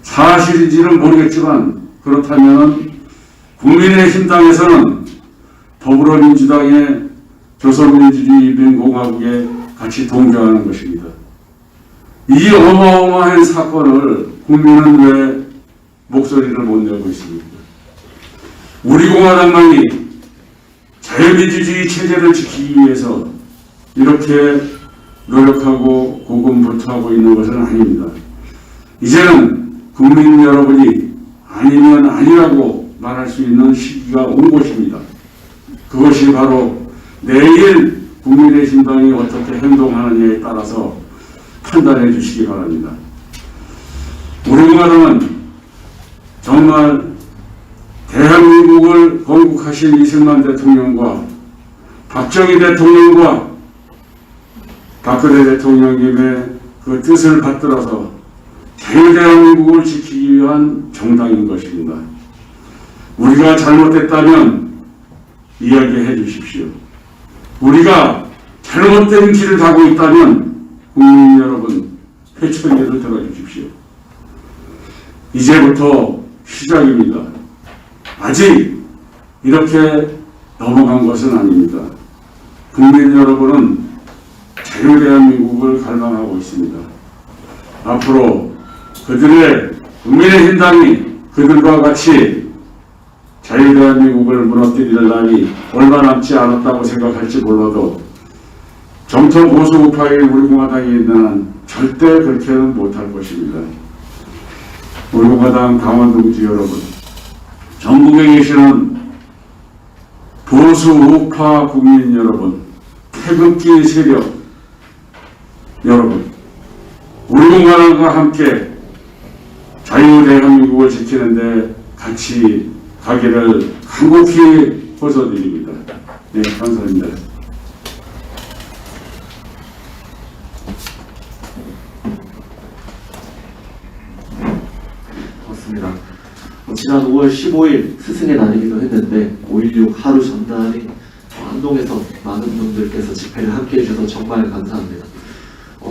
사실인지는 모르겠지만 그렇다면 국민의힘당에서는 더불어민주당의 조선민주주의인민공화국에 같이 동조하는 것입니다. 이 어마어마한 사건을 국민은 왜 목소리를 못 내고 있습니까? 우리 공화당만이 자유민주주의 체제를 지키기 위해서 이렇게 노력하고 고군분투하고 있는 것은 아닙니다. 이제는 국민 여러분이 아니면 아니라고 말할 수 있는 시기가 온 것입니다. 그것이 바로 내일 국민의힘당이 어떻게 행동하느냐에 따라서 판단해 주시기 바랍니다. 우리 공화당은 정말 대한민국을 건국하신 이승만 대통령과 박정희 대통령과 박근혜 대통령님의 그 뜻을 받들어서 자유대한민국을 지키기 위한 정당인 것입니다. 우리가 잘못됐다면 이야기해 주십시오. 우리가 잘못된 길을 가고 있다면 국민 여러분 회초리를 들어주십시오. 이제부터 시작입니다. 아직 이렇게 넘어간 것은 아닙니다. 국민 여러분은 자유대한민국을 갈망하고 있습니다. 앞으로 그들의 국민의힘당이 그들과 같이 자유대한민국을 무너뜨릴 날이 얼마 남지 않았다고 생각할지 몰라도 정통 보수 우파의 우리 공화당이 있는 한 절대 그렇게는 못할 것입니다. 우리 공화당 강원동지 여러분, 전국에 계시는 보수 우파 국민 여러분, 태극기 세력 여러분, 우리 공화당과 함께 자유대한민국을 지키는데 같이 가기를 간곡히 호소드립니다. 네, 감사합니다. 고맙습니다. 지난 5월 15일 스승의 날이기도 했는데 5.16 하루 전날이 한동에서 많은 분들께서 집회를 함께 해주셔서 정말 감사합니다.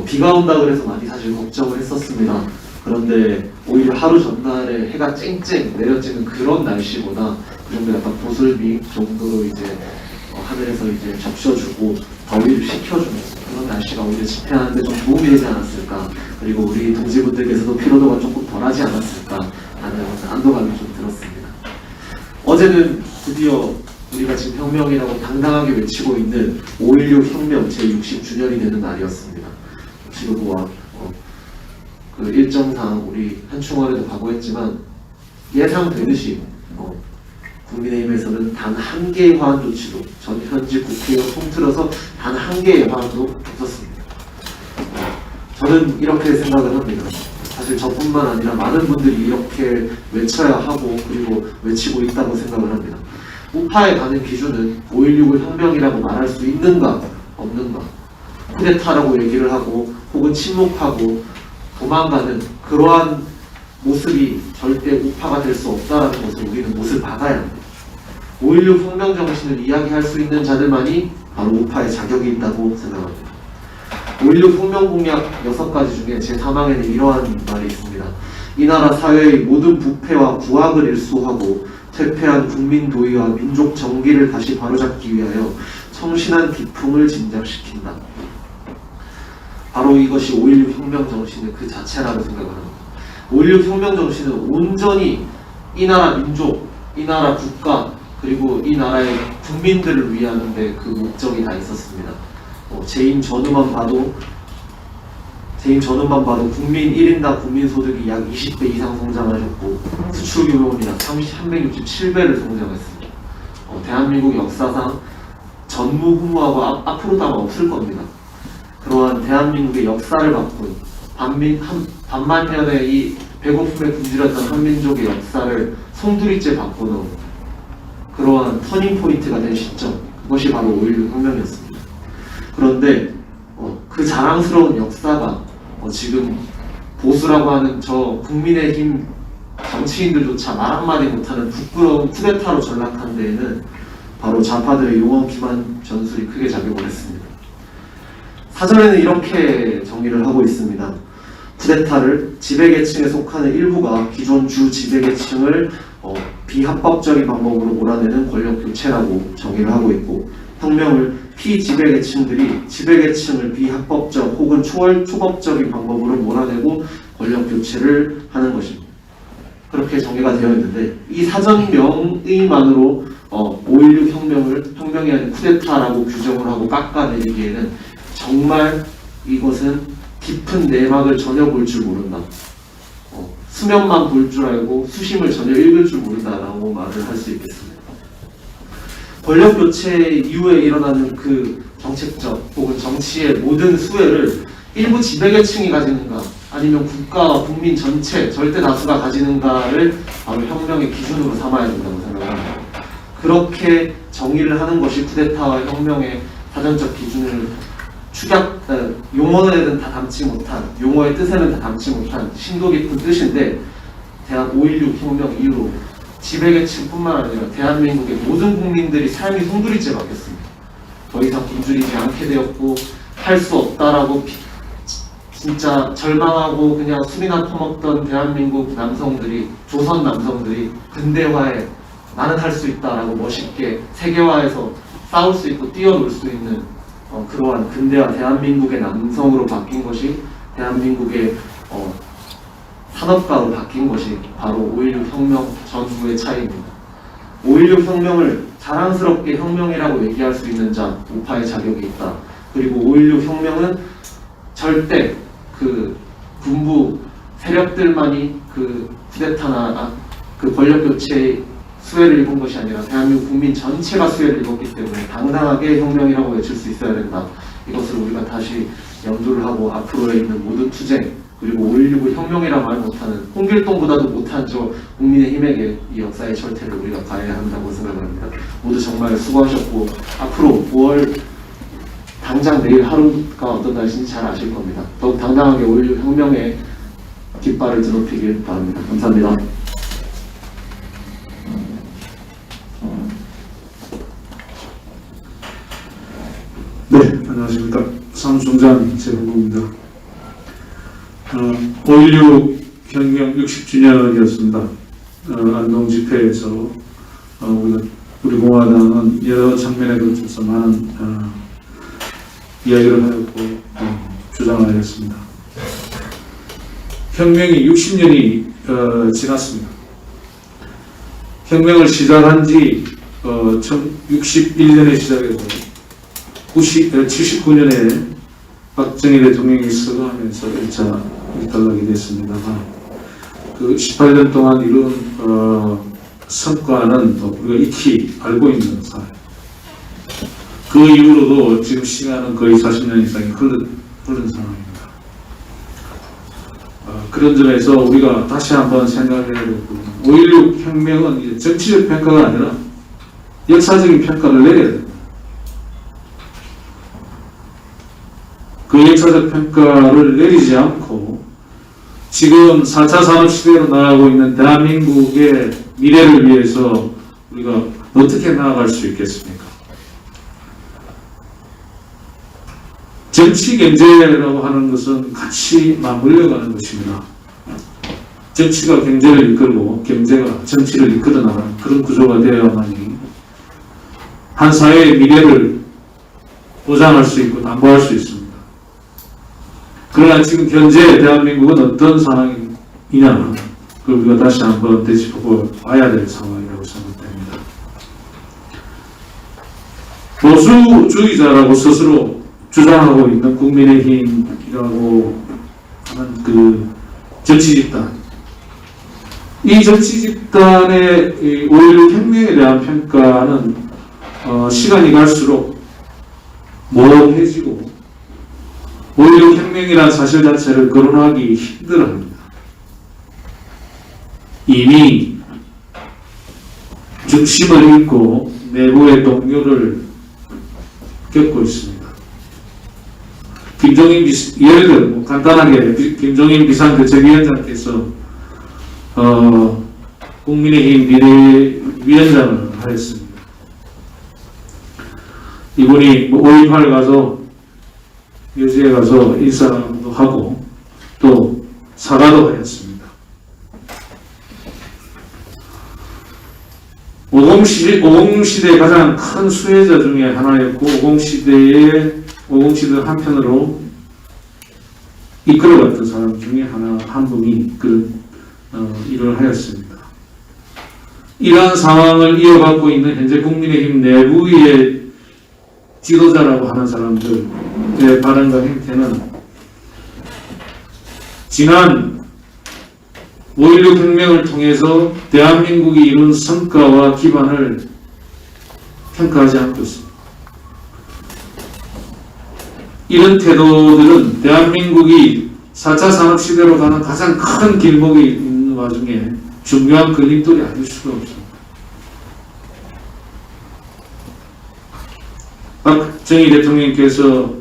비가 온다 그래서 많이 사실 걱정을 했었습니다. 그런데 오히려 하루 전날에 해가 쨍쨍 내려지는 그런 날씨보다 그 정도 약간 보슬비 정도로 이제 하늘에서 이제 적셔주고 더위를 식혀주는 그런 날씨가 오히려 집회하는데 좀 도움이 되지 않았을까, 그리고 우리 동지분들께서도 피로도가 조금 덜하지 않았을까 하는 안도감이 좀 들었습니다. 어제는 드디어 우리가 지금 혁명이라고 당당하게 외치고 있는 5.16 혁명 제60주년이 되는 날이었습니다. 지도부와 그 일정상 우리 한충원에도 가보했지만 예상되듯이 국민의힘에서는 단 한 개의 화환조치도 전 현직 국회의원 통틀어서 단 한 개의 화환도 없었습니다. 저는 이렇게 생각을 합니다. 사실 저뿐만 아니라 많은 분들이 이렇게 외쳐야 하고 그리고 외치고 있다고 생각을 합니다. 우파에 가는 기준은 5.16을 혁명이라고 말할 수 있는가 없는가, 쿠데타라고 얘기를 하고 혹은 침묵하고 도망가는 그러한 모습이 절대 우파가 될 수 없다는 것을 우리는 못을 박아야 합니다. 5.16 혁명 정신을 이야기할 수 있는 자들만이 바로 우파의 자격이 있다고 생각합니다. 5.16 혁명 공약 6가지 중에 제3항에는 이러한 말이 있습니다. 이 나라 사회의 모든 부패와 구악을 일소하고 퇴폐한 국민 도의와 민족 정기를 다시 바로잡기 위하여 청신한 기풍을 진작시킨다. 바로 이것이 5.16 혁명 정신의 그 자체라고 생각을 합니다. 5.16 혁명 정신은 온전히 이 나라 민족, 이 나라 국가, 그리고 이 나라의 국민들을 위하는데 그 목적이 다 있었습니다. 재임 전후만 봐도 국민 1인당 국민 소득이 약 20배 이상 성장하셨고 수출 규모는 약 367배를 성장했습니다. 대한민국 역사상 전무후무하고 앞으로도 아마 없을 겁니다. 그러한 대한민국의 역사를 바꾼 반만년의 이 배고픔에 굶주렸던 한민족의 역사를 송두리째 바꾸는 그러한 터닝포인트가 된 시점, 그것이 바로 5.16 혁명이었습니다. 그런데 그 자랑스러운 역사가 지금 보수라고 하는 저 국민의힘 정치인들조차 말 한마디 못하는 부끄러운 쿠데타로 전락한 데에는 바로 좌파들의 용어 기만 전술이 크게 작용을 했습니다. 사전에는 이렇게 정의를 하고 있습니다. 쿠데타를 지배계층에 속하는 일부가 기존 주 지배계층을 비합법적인 방법으로 몰아내는 권력교체라고 정의를 하고 있고, 혁명을 피지배계층들이 지배계층을 비합법적 혹은 초법적인 방법으로 몰아내고 권력교체를 하는 것입니다. 그렇게 정의가 되어 있는데, 이 사전명의만으로 5.16 혁명이 아닌 쿠데타라고 규정을 하고 깎아내리기에는 정말 이것은 깊은 내막을 전혀 볼 줄 모른다. 수면만 볼 줄 알고 수심을 전혀 읽을 줄 모른다라고 말을 할 수 있겠습니다. 권력 교체 이후에 일어나는 그 정책적 혹은 정치의 모든 수혜를 일부 지배계층이 가지는가 아니면 국가와 국민 전체 절대 다수가 가지는가를 바로 혁명의 기준으로 삼아야 된다고 생각합니다. 그렇게 정의를 하는 것이 쿠데타와 혁명의 사전적 기준을 용어에는 다 담지 못한, 용어의 뜻에는 다 담지 못한 심도 깊은 뜻인데, 5.16 혁명 이후로 지배계층뿐만 아니라 대한민국의 모든 국민들이 삶이 송두리째 바뀌었습니다. 더 이상 굶주리지 않게 되었고, 할 수 없다라고 진짜 절망하고 그냥 술이나 퍼먹던 대한민국 남성들이, 조선 남성들이 근대화에 나는 할 수 있다라고 멋있게 세계화에서 싸울 수 있고 뛰어놀 수 있는 그러한 근대화 대한민국의 남성으로 바뀐 것이, 대한민국의 산업가로 바뀐 것이 바로 5.16 혁명 전후의 차이입니다. 5.16 혁명을 자랑스럽게 혁명이라고 얘기할 수 있는 자, 우파의 자격이 있다. 그리고 5.16 혁명은 절대 그 군부 세력들만이 그 쿠데타나 그 권력교체의 수혜를 입은 것이 아니라 대한민국 국민 전체가 수혜를 입었기 때문에 당당하게 혁명이라고 외칠 수 있어야 된다. 이것을 우리가 다시 염두를 하고 앞으로에 있는 모든 투쟁, 그리고 5.16을 혁명이라 말 못하는 홍길동보다도 못한 저 국민의힘에게 이 역사의 절퇴를 우리가 가해야 한다고 생각합니다. 모두 정말 수고하셨고, 앞으로 9월 당장 내일 하루가 어떤 날인지 잘 아실 겁니다. 더욱 당당하게 5.16 혁명의 깃발을 드높이길 바랍니다. 감사합니다. 네, 안녕하십니까. 사무총장 재훈구입니다. 5.16 혁명 60주년이었습니다. 안동 집회에서 우리 공화당은 여러 장면에 걸쳐서 많은 이야기를 하였고 주장하였습니다. 혁명이 60년이 지났습니다. 혁명을 시작한 지 61년에 시작해서 79년에 박정희 대통령이 서거하면서 1차 일단락이 됐습니다만, 그 18년 동안 이룬 성과는 우리가 익히 알고 있는 사회. 그 이후로도 지금 시간은 거의 40년 이상이 흐른 상황입니다. 그런 점에서 우리가 다시 한번 생각해야 되고 5.16 혁명은 이제 정치적 평가가 아니라 역사적인 평가를 내려야 됩니다. 그 역사적 평가를 내리지 않고 지금 4차 산업시대로 나아가고 있는 대한민국의 미래를 위해서 우리가 어떻게 나아갈 수 있겠습니까? 정치 경제라고 하는 것은 같이 맞물려가는 것입니다. 정치가 경제를 이끌고 경제가 정치를 이끌어 나가는 그런 구조가 되어야만이 한 사회의 미래를 보장할 수 있고 담보할 수 있습니다. 그러나 지금 현재 대한민국은 어떤 상황이냐, 그걸 우리가 다시 한번 되짚어 봐야 될 상황이라고 생각됩니다. 보수주의자라고 스스로 주장하고 있는 국민의힘이라고 하는 그 정치 집단, 이 정치 집단의 5.16 혁명에 대한 평가는 시간이 갈수록 모호해지고 5.16 혁명이라는 사실 자체를 거론하기 힘들어합니다. 이미 중심을 잃고 내부의 동요를 겪고 있습니다. 예를 들어 간단하게 김종인 비상대책위원장께서 국민의힘 비대위원장을 하였습니다. 이분이 5.18 가서 묘지에 가서 인사도 하고 또 사과도 하였습니다. 50시대의 가장 큰 수혜자 중에 하나였고 50시대 한편으로 이끌어갔던 사람 중에 한 분이 그런 일을 하였습니다. 이러한 상황을 이어받고 있는 현재 국민의힘 내부의 지도자라고 하는 사람들의 발언과 행태는 지난 5.16 혁명을 통해서 대한민국이 이룬 성과와 기반을 평가하지 않고 있습니다. 이런 태도들은 대한민국이 4차 산업시대로 가는 가장 큰 길목에 있는 와중에 중요한 걸림돌이 아닐 수가 없습니다. 박정희 대통령께서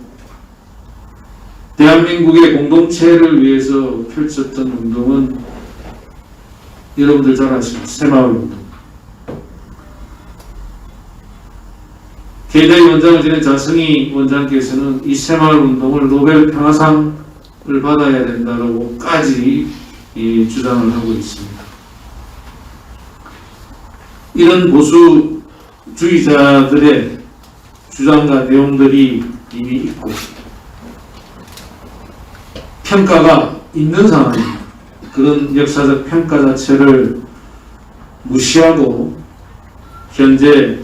대한민국의 공동체를 위해서 펼쳤던 운동은 여러분들 잘 아시는 새마을운동. 개다이 원장을 지낸 자승희 원장께서는 이 새마을운동을 노벨 평화상을 받아야 된다라고까지 주장을 하고 있습니다. 이런 보수주의자들의 주장과 내용들이 이미 있고 평가가 있는 상황입니다. 그런 역사적 평가 자체를 무시하고 현재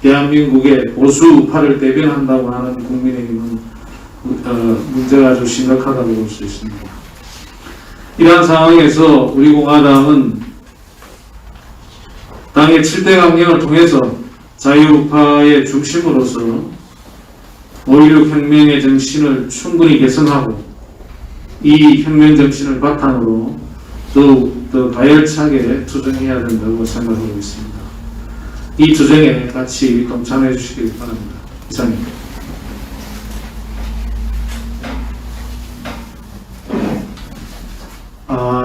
대한민국의 보수파를 대변한다고 하는 국민의힘은 문제가 아주 심각하다고 볼 수 있습니다. 이러한 상황에서 우리 공화당은 당의 7대 강령을 통해서 자유우파의 중심으로서 5.16 혁명의 정신을 충분히 개선하고 이 혁명 정신을 바탕으로 더욱 더 가열차게 투쟁해야 된다고 생각하고 있습니다. 이 투쟁에 같이 동참해 주시기 바랍니다. 이상입니다.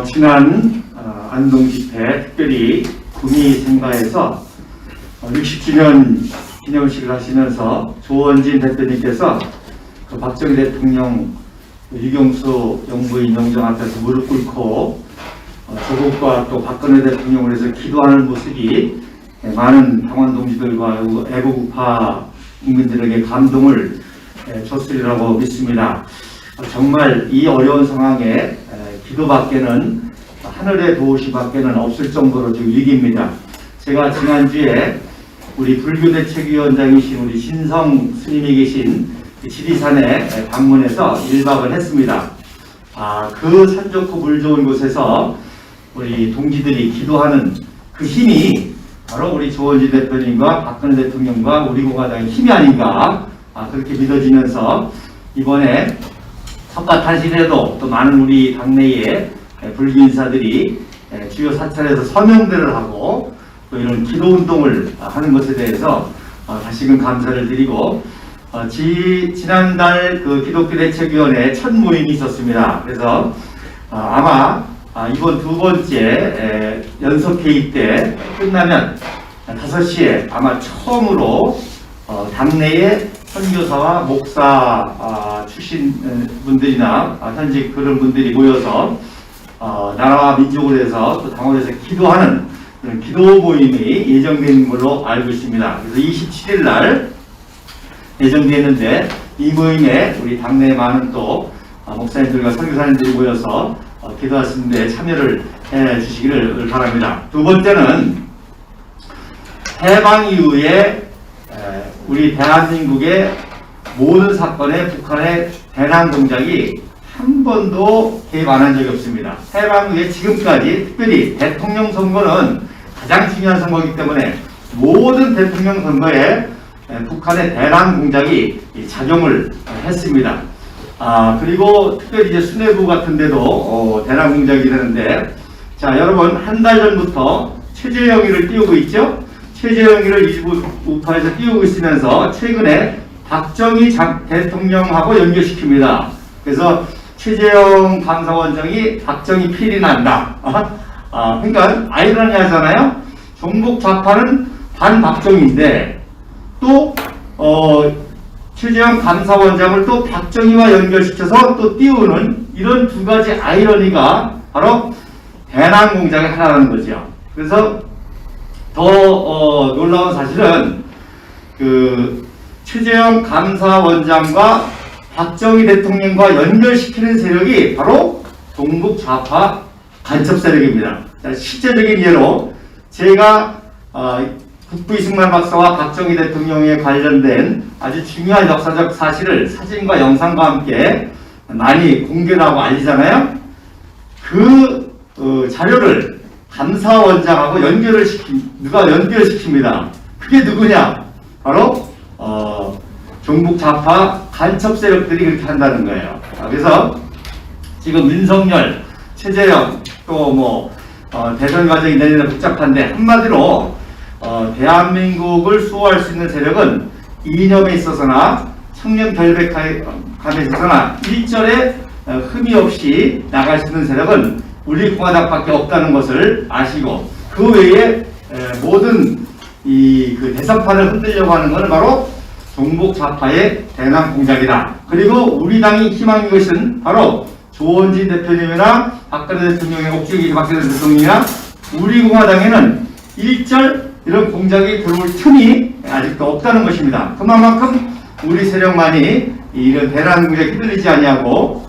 지난 안동 집회 특별히 구미 생가에서 60주년 기념식을 하시면서 조원진 대표님께서 그 박정희 대통령 유경수 영부인 영정 앞에서 무릎 꿇고 조국과 또 박근혜 대통령을 위해서 기도하는 모습이 많은 당원 동지들과 애국우파 국민들에게 감동을 줬으리라고 믿습니다. 정말 이 어려운 상황에 기도밖에는 하늘의 도우심밖에는 없을 정도로 지금 위기입니다. 제가 지난주에 우리 불교대책위원장이신 우리 신성 스님이 계신 지리산에 방문해서 1박을 했습니다. 그 산 좋고 물 좋은 곳에서 우리 동지들이 기도하는 그 힘이 바로 우리 조원진 대표님과 박근혜 대통령과 우리 공화당의 힘이 아닌가 그렇게 믿어지면서 이번에 석가탄신에도 또 많은 우리 당내의 불교 인사들이 주요 사찰에서 서명대를 하고 또 이런 기도 운동을 하는 것에 대해서 다시금 감사를 드리고 지난달 그 기독교 대책위원회 첫 모임이 있었습니다. 그래서 아마 이번 두 번째 연석 회의 때 끝나면 5시에 아마 처음으로 당내의 선교사와 목사 출신 분들이나 현직 그런 분들이 모여서 나라와 민족을 위해서 또 당을 위해서 기도하는 그런 기도 모임이 예정된 걸로 알고 있습니다. 그래서 27일 날 예정되어 있는데 이 모임에 우리 당내에 많은 또 목사님들과 선교사님들이 모여서 기도하시는데 참여를 해 주시기를 바랍니다. 두 번째는 해방 이후에 우리 대한민국의 모든 사건에 북한의 대남 동작이 한 번도 개입 안 한 적이 없습니다. 해방 후에 지금까지 특별히 대통령 선거는 가장 중요한 선거이기 때문에 모든 대통령 선거에 북한의 대남 공작이 작용을 했습니다. 그리고 특별히 이제 수뇌부 같은 데도 대남 공작이 되는데, 자, 여러분, 한 달 전부터 최재형이를 띄우고 있죠? 최재형이를 일부 우파에서 띄우고 있으면서 최근에 박정희 대통령하고 연결시킵니다. 그래서 최재형 감사원장이 박정희 필이 난다. 그러니까 아이러니하잖아요. 종북 좌파는 반박정희인데 또 최재형 감사원장을 또 박정희와 연결시켜서 또 띄우는 이런 두 가지 아이러니가 바로 대남 공작의 하나라는 거죠. 그래서 더 놀라운 사실은 그 최재형 감사원장과 박정희 대통령과 연결시키는 세력이 바로 종북 좌파 간첩 세력입니다. 자, 실제적인 예로 제가 국부 이승만 박사와 박정희 대통령에 관련된 아주 중요한 역사적 사실을 사진과 영상과 함께 많이 공개하고 알리잖아요. 그 자료를 감사원장하고 누가 연결시킵니다. 그게 누구냐? 바로 종북 좌파 간첩 세력들이 그렇게 한다는 거예요. 그래서 지금 윤석열, 최재형 또 대선 과정이 내년에 복잡한데 한마디로 대한민국을 수호할 수 있는 세력은 이념에 있어서나 청년 결백감에 있어서나 일절에 흠이 없이 나갈 수 있는 세력은 우리 공화당밖에 없다는 것을 아시고, 그 외에 모든 그 대선판을 흔들려고 하는 것은 바로 종북 좌파의 대남 공작이다. 그리고 우리 당이 희망인 것은 바로 조원진 대표님이나 박근혜 대통령의 옥주기 박근혜 대통령이나 우리 공화당에는 일절 이런 공작이 들어올 틈이 아직도 없다는 것입니다. 그만큼 우리 세력만이 이런 대남 공작에 휘둘리지 아니하고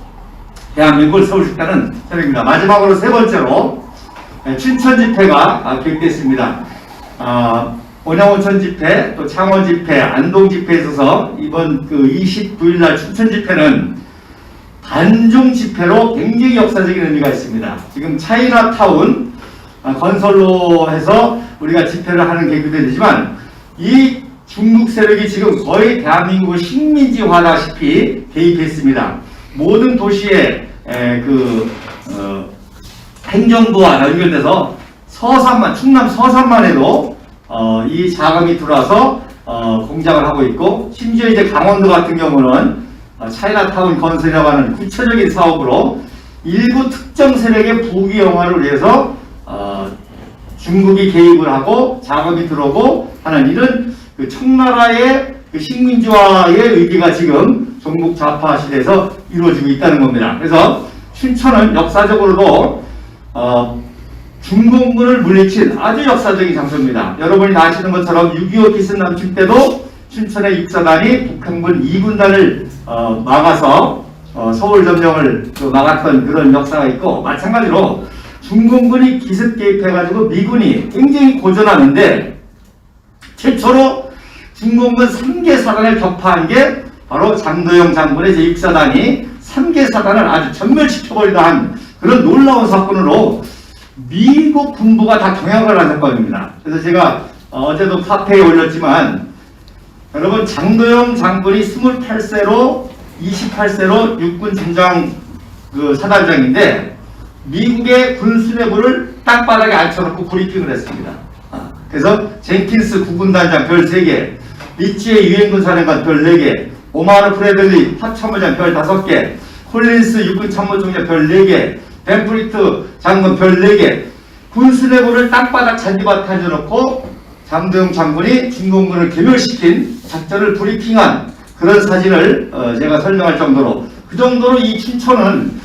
대한민국을 세워주겠다는 세력입니다. 마지막으로 세 번째로 춘천 집회가 계획됐습니다. 온양온천 집회, 또 창원 집회, 안동 집회에 있어서 이번 그 29일 날 춘천 집회는 단종 집회로 굉장히 역사적인 의미가 있습니다. 지금 차이나타운 건설로 해서 우리가 집회를 하는 계획이 되지만 이 중국 세력이 지금 거의 대한민국을 식민지화다시피 개입했습니다. 모든 도시에 행정부와 연결돼서 서산만, 충남 서산만 해도 이 자금이 들어와서 공작을 하고 있고, 심지어 이제 강원도 같은 경우는 차이나타운 건설이라고 하는 구체적인 사업으로 일부 특정 세력의 부귀영화를 위해서 중국이 개입을 하고 자금이 들어오고 하는 이런 그 청나라의 그 식민지화의 의기가 지금 종북 좌파 시대에서 이루어지고 있다는 겁니다. 그래서 춘천은 역사적으로도 중공군을 물리친 아주 역사적인 장소입니다. 여러분이 다 아시는 것처럼 6.25 기습 남침 때도 춘천의 육사단이 북한군 2군단을 막아서 서울 점령을 막았던 그런 역사가 있고, 마찬가지로 중공군이 기습 개입해가지고 미군이 굉장히 고전하는데 최초로 중공군 3개 사단을 격파한 게 바로 장도영 장군의 제6사단이 3개 사단을 아주 전멸시켜버리다 한 그런 놀라운 사건으로 미국 군부가 다 경악을 한 사건입니다. 그래서 제가 어제도 카페에 올렸지만, 여러분 장도영 장군이 28세로 28세로 육군 준장 사단장인데 미국의 군 수뇌부를 땅바닥에 앉혀놓고 브리핑을 했습니다. 그래서 젠킨스 구군단장 별 3개, 리치의 유엔군 사령관 별 4개, 오마르 프레들리 합참모장 별 5개, 콜린스 육군 참모총장 별 4개, 벤프리트 장군 별 4개, 군 수뇌부를 땅바닥 잔디밭에 앉혀놓고 장도영 장군이 중공군을 괴멸시킨 작전을 브리핑한 그런 사진을 제가 설명할 정도로, 그 정도로 이 춘천은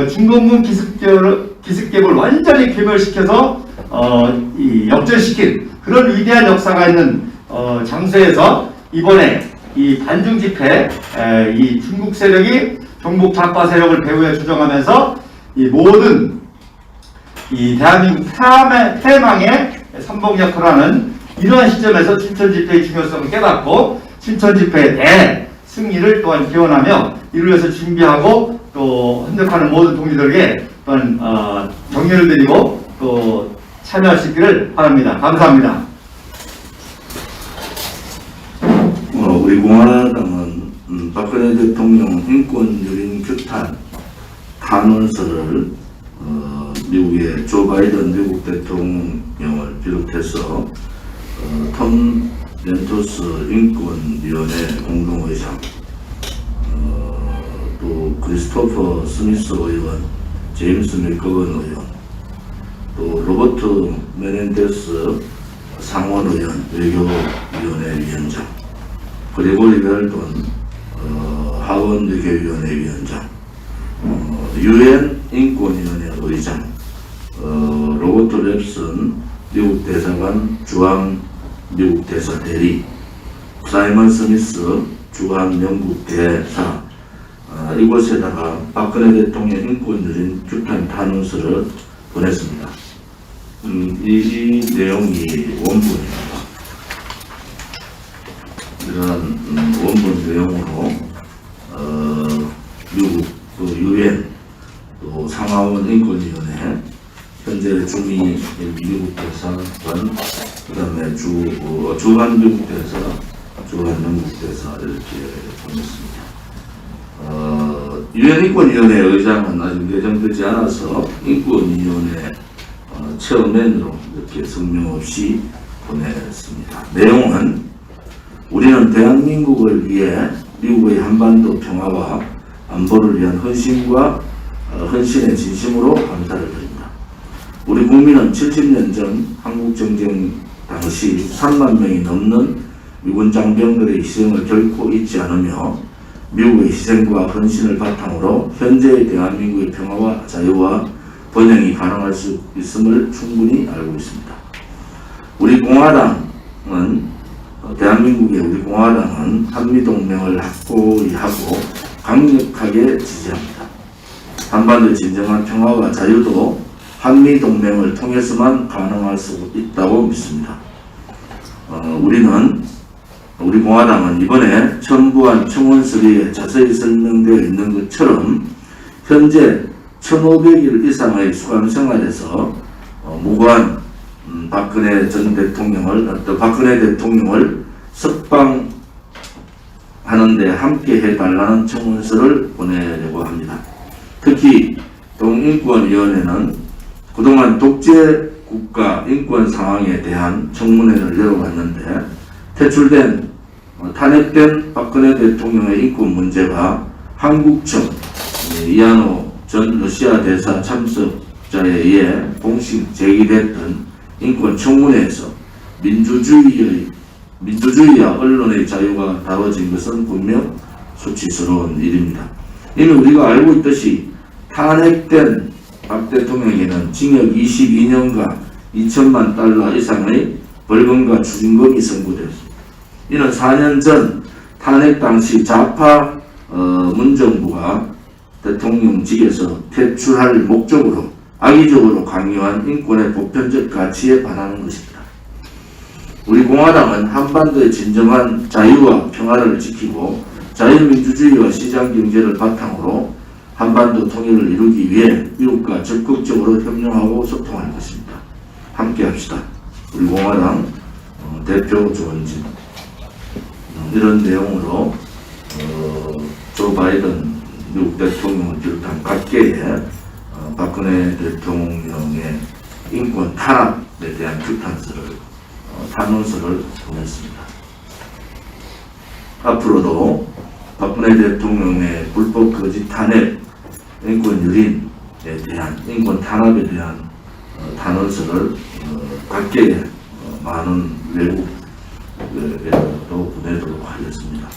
중공군 기습계를 완전히 괴멸시켜서 역전시킨 그런 위대한 역사가 있는 장소에서 이번에 이 반중 집회, 이 중국 세력이 종북 좌파 세력을 배후에 조정하면서 이 모든 이 대한민국 패망의 선봉역을 이러한 시점에서 춘천 집회의 중요성을 깨닫고 춘천 집회의 대승리를 또한 기원하며 이를 위해서 준비하고 또 헌덕하는 모든 동지들에게 또한 격려를 드리고 또 참여할 수 있기를 바랍니다. 감사합니다. 우리 공화당은 박근혜 대통령 인권 유린 규탄 탄원서를 미국의 조 바이든 미국 대통령을 비롯해서 톰 렌토스 인권위원회 공동의장, 또 크리스토퍼 스미스 의원, 제임스 맥거건 의원, 또 로버트 메넨데스 상원의원 외교위원회 위원장, 그리고리 벨돈 하원 외교위원회 위원장, 유엔 인권위원회 의장, 로버트 랩슨 미국 대사관 주한 미국 대사 대리, 사이먼 스미스 주한 영국 대사, 이곳에다가 박근혜 대통령 인권 유린 규탄 탄원서를 보냈습니다. 이 내용이 원본입니다. 이러한 원본 내용으로 미국 또 유엔 또 상하원 인권위원회, 현재 중미 미국 대사관, 그 다음에 주한 미국 대사, 주한 영국 대사 이렇게 보냈습니다. 유엔 인권위원회 의장은 아직 내정되지 않아서 인권위원회 체어맨으로 이렇게 성명 없이 보냈습니다. 내용은 우리는 대한민국을 위해 미국의 한반도 평화와 안보를 위한 헌신의 진심으로 감사를 드립니다. 우리 국민은 70년 전 한국전쟁 당시 3만 명이 넘는 미군 장병들의 희생을 결코 잊지 않으며 미국의 희생과 헌신을 바탕으로 현재의 대한민국의 평화와 자유와 번영이 가능할 수 있음을 충분히 알고 있습니다. 대한민국의 우리 공화당은 한미동맹을 확고히 하고 강력하게 지지합니다. 한반도의 진정한 평화와 자유도 한미동맹을 통해서만 가능할 수 있다고 믿습니다. 우리 공화당은 이번에 첨부한 청원서리에 자세히 설명되어 있는 것처럼 현재 1500일 이상의 수감 생활에서 무고한 박근혜 대통령을 석방하는데 함께 해달라는 청원서를 보내려고 합니다. 특히 동인권위원회는 그동안 독재 국가 인권 상황에 대한 청문회를 열어왔는데 탄핵된 박근혜 대통령의 인권 문제가 한국청 이한호 전 러시아 대사 참석자에 의해 공식 제기됐던 인권 청문회에서 민주주의와 언론의 자유가 다뤄진 것은 분명 수치스러운 일입니다. 이미 우리가 알고 있듯이 탄핵된 박 대통령에게는 징역 22년과 2천만 달러 이상의 벌금과 추징금이 선고되었습니다. 이는 4년 전 탄핵 당시 좌파 문정부가 대통령직에서 퇴출할 목적으로 악의적으로 강요한 인권의 보편적 가치에 반하는 것입니다. 우리 공화당은 한반도의 진정한 자유와 평화를 지키고 자유민주주의와 시장경제를 바탕으로 한반도 통일을 이루기 위해 미국과 적극적으로 협력하고 소통할 것입니다. 함께합시다. 우리 공화당 대표 조원진, 이런 내용으로 조 바이든 미국 대통령을 비롯한 각계의 박근혜 대통령의 인권 탄압에 대한 규탄서를 탄원서를 보냈습니다. 앞으로도 박근혜 대통령의 불법 거짓 탄핵, 인권 유린에 대한 인권 탄압에 대한 탄원서를 각계의 많은 외국에도 보내도록 하겠습니다.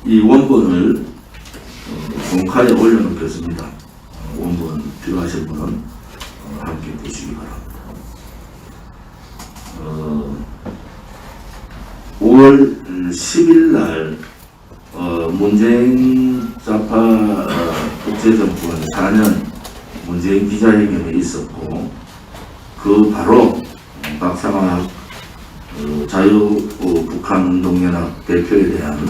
이 원본을 공카에 올려놓겠습니다. 원본 필요하신 분은 함께 보시기 바랍니다. 5월 10일 날 문재인 좌파 독재정권 4년 문재인 기자회견이 있었고 그 바로 박상학 자유북한운동연합 대표에 대한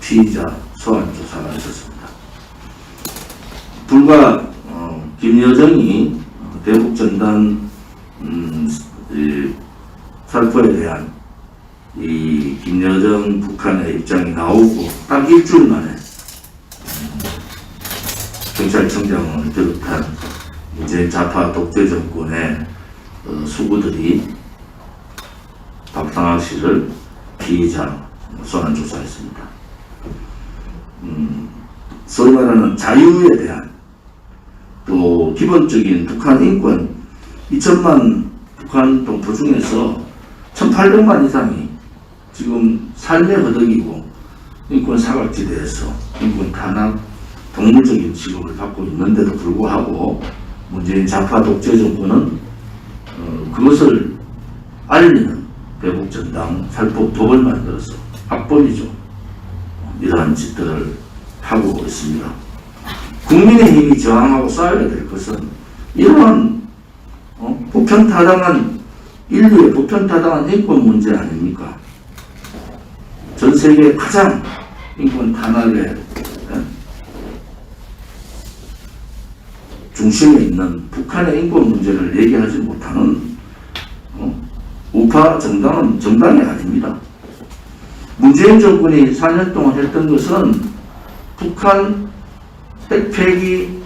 피의자 소환 조사가 있었습니다. 불과 김여정이 대북전단 살포에 대한 이 김여정 북한의 입장이 나오고 딱 일주일 만에 경찰청장을 비롯한 이제 좌파 독재 정권의 수구들이 박상학 씨를 피의자 소환 조사했습니다. 소위 말하는 자유에 대한 또 기본적인 북한 인권 2천만 북한 동포 중에서 1,800만 이상이 지금 삶의 허덕이고 인권 사각지대에서 인권 탄압, 동물적인 취급을 받고 있는데도 불구하고 문재인 좌파 독재 정권은 그것을 알리는 대북전당 살포법을 만들어서 합법이죠. 이러한 짓들을 하고 있습니다. 국민의힘이 저항하고 싸워야 될 것은 이러한 보편타당한 인류의 보편타당한 인권 문제 아닙니까? 전 세계 가장 인권 탄압의 중심에 있는 북한의 인권 문제를 얘기하지 못하는 우파 정당은 정당이 아닙니다. 문재인 정권이 4년 동안 했던 것은 북한 핵폐기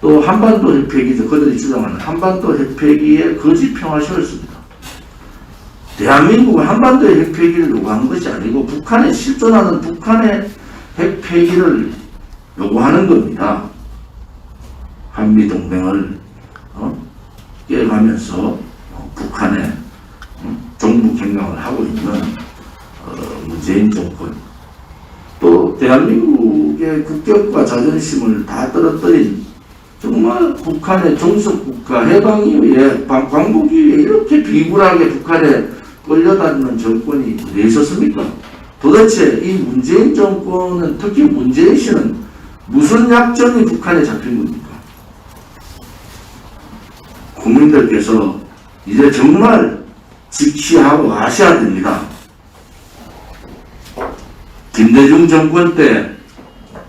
또 한반도 핵폐기죠. 그들이 주장하는 한반도 핵폐기의 거짓 평화쇼였습니다. 대한민국은 한반도의 핵폐기를 요구하는 것이 아니고 북한에 실존하는 북한의 핵폐기를 요구하는 겁니다. 한미동맹을 깨가면서 북한의 종북 행각을 하고 있는 문재인 정권 또 대한민국의 국격과 자존심을 다 떨어뜨린 정말 북한의 종속국가 해방이후에 광복이후에 이렇게 비굴하게 북한에 끌려다니는 정권이 왜 있었습니까? 도대체 이 문재인 정권은 특히 문재인 씨는 무슨 약점이 북한에 잡힌 겁니까? 국민들께서 이제 정말 직시하고 아셔야 됩니다. 김대중 정권 때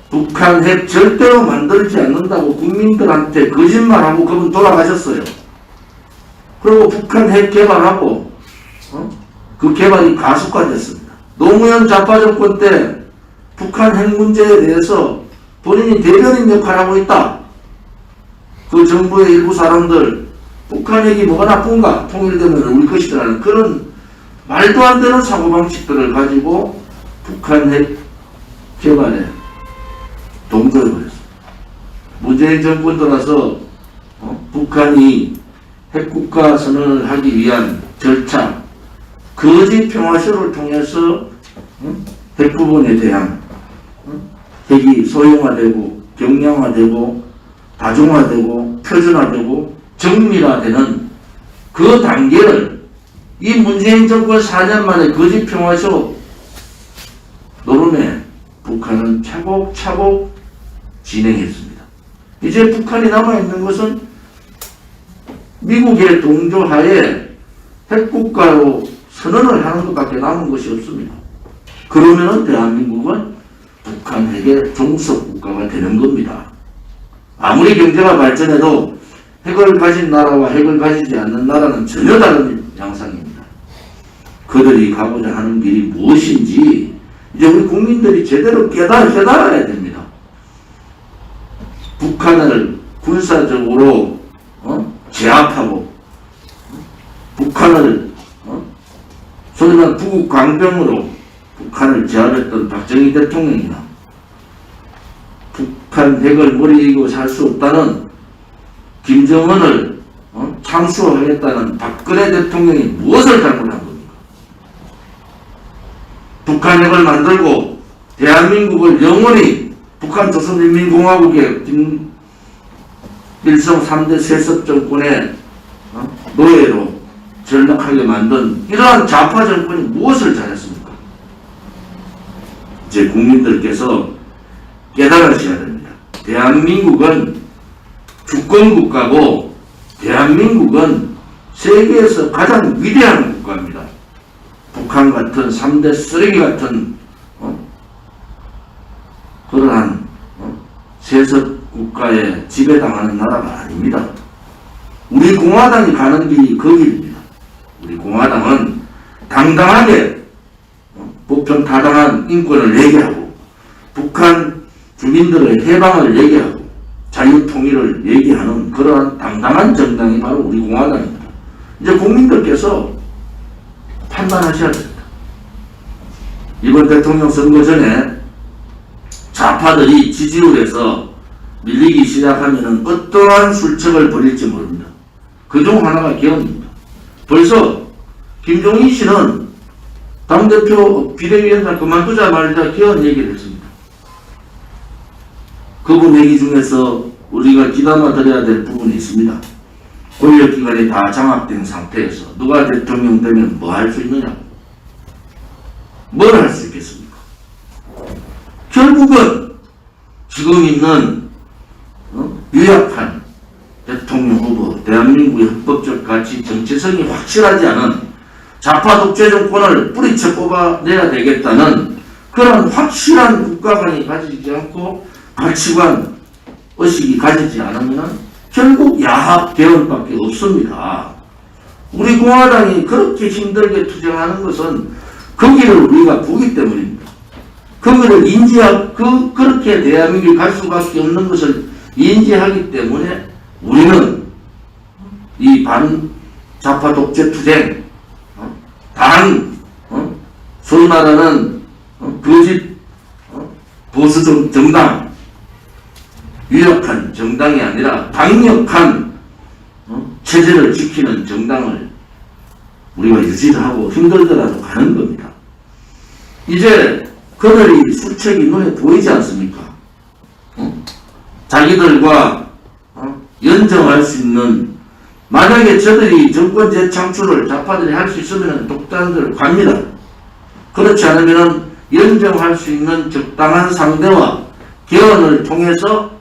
북한 핵 절대로 만들지 않는다고 국민들한테 거짓말하고 그분 돌아가셨어요. 그리고 북한 핵 개발하고 그 개발이 가속화됐습니다. 노무현 좌파 정권 때 북한 핵 문제에 대해서 본인이 대변인 역할을 하고 있다. 그 정부의 일부 사람들 북한 핵이 뭐가 나쁜가? 통일되면 우리 것이라는 그런 말도 안 되는 사고방식들을 가지고 북한 핵 개발에 동조해버렸습니다. 문재인 정권 들어서 북한이 핵국가 선언을 하기 위한 절차, 거짓 평화쇼를 통해서 핵 부분에 대한 핵이 소형화되고 경량화되고 다중화되고 표준화되고 정밀화되는 그 단계를 이 문재인 정권 4년 만에 거짓 평화쇼 노름에 북한은 차곡차곡 진행했습니다. 이제 북한이 남아있는 것은 미국의 동조하에 핵국가로 선언을 하는 것밖에 남은 것이 없습니다. 그러면은 대한민국은 북한 핵의 종속국가가 되는 겁니다. 아무리 경제가 발전해도 핵을 가진 나라와 핵을 가지지 않는 나라는 전혀 다른 양상입니다. 그들이 가고자 하는 길이 무엇인지 이제 우리 국민들이 제대로 깨달아야 됩니다. 북한을 군사적으로 제압하고 북한을 소위 말하는 부국 강병으로 북한을 제압했던 박정희 대통령이나 북한 핵을 머리에 이고 살 수 없다는 김정은을 참수하겠다는 박근혜 대통령이 무엇을 잘못한 겁니까? 북한 핵을 만들고 대한민국을 영원히 북한 조선인민공화국의 김일성 3대 세습 정권의 노예로 전락하게 만든 이러한 좌파 정권이 무엇을 잘했습니까? 이제 국민들께서 깨달으셔야 됩니다. 대한민국은 주권국가고 대한민국은 세계에서 가장 위대한 국가입니다. 북한 같은 3대 쓰레기 같은 그러한 세습 국가에 지배당하는 나라가 아닙니다. 우리 공화당이 가는 길이 그 길입니다. 우리 공화당은 당당하게 보편타당한 인권을 얘기하고 북한 주민들의 해방을 얘기하고 자유통일을 얘기하는 그러한 당당한 정당이 바로 우리 공화당입니다. 이제 국민들께서 판단하셔야 됩니다. 이번 대통령 선거 전에 좌파들이 지지율에서 밀리기 시작하면 어떠한 술책을 벌일지 모릅니다. 그중 하나가 개헌입니다. 벌써 김종인 씨는 당대표 비대위원장 그만두자 말자 개헌 얘기를 했습니다. 그분 얘기 중에서 우리가 귀담아 드려야 될 부분이 있습니다. 권력기관이 다 장악된 상태에서 누가 대통령 되면 뭐 할 수 있느냐? 뭘 할 수 있겠습니까? 결국은 지금 있는 유약한 대통령 후보, 대한민국의 헌법적 가치, 정체성이 확실하지 않은 좌파 독재 정권을 뿌리쳐 뽑아내야 되겠다는 그런 확실한 국가관이 가지지 않고 가치관, 의식이 가지지 않으면 결국 야합 개헌밖에 없습니다. 우리 공화당이 그렇게 힘들게 투쟁하는 것은 거기를 우리가 보기 때문입니다. 거기를 인지하고 그렇게 대한민국이 갈 수밖에 없는 것을 인지하기 때문에 우리는 이 반좌파 독재 투쟁, 소위 말하는 거짓 보수 정당, 유력한 정당이 아니라 강력한 체제를 지키는 정당을 우리가 유지하고 힘들더라도 가는 겁니다. 이제 그들이 술책이 눈에 보이지 않습니까? 자기들과 연정할 수 있는, 만약에 저들이 정권 재창출을 좌파들이 할 수 있으면 독단들 갑니다. 그렇지 않으면 연정할 수 있는 적당한 상대와 개헌을 통해서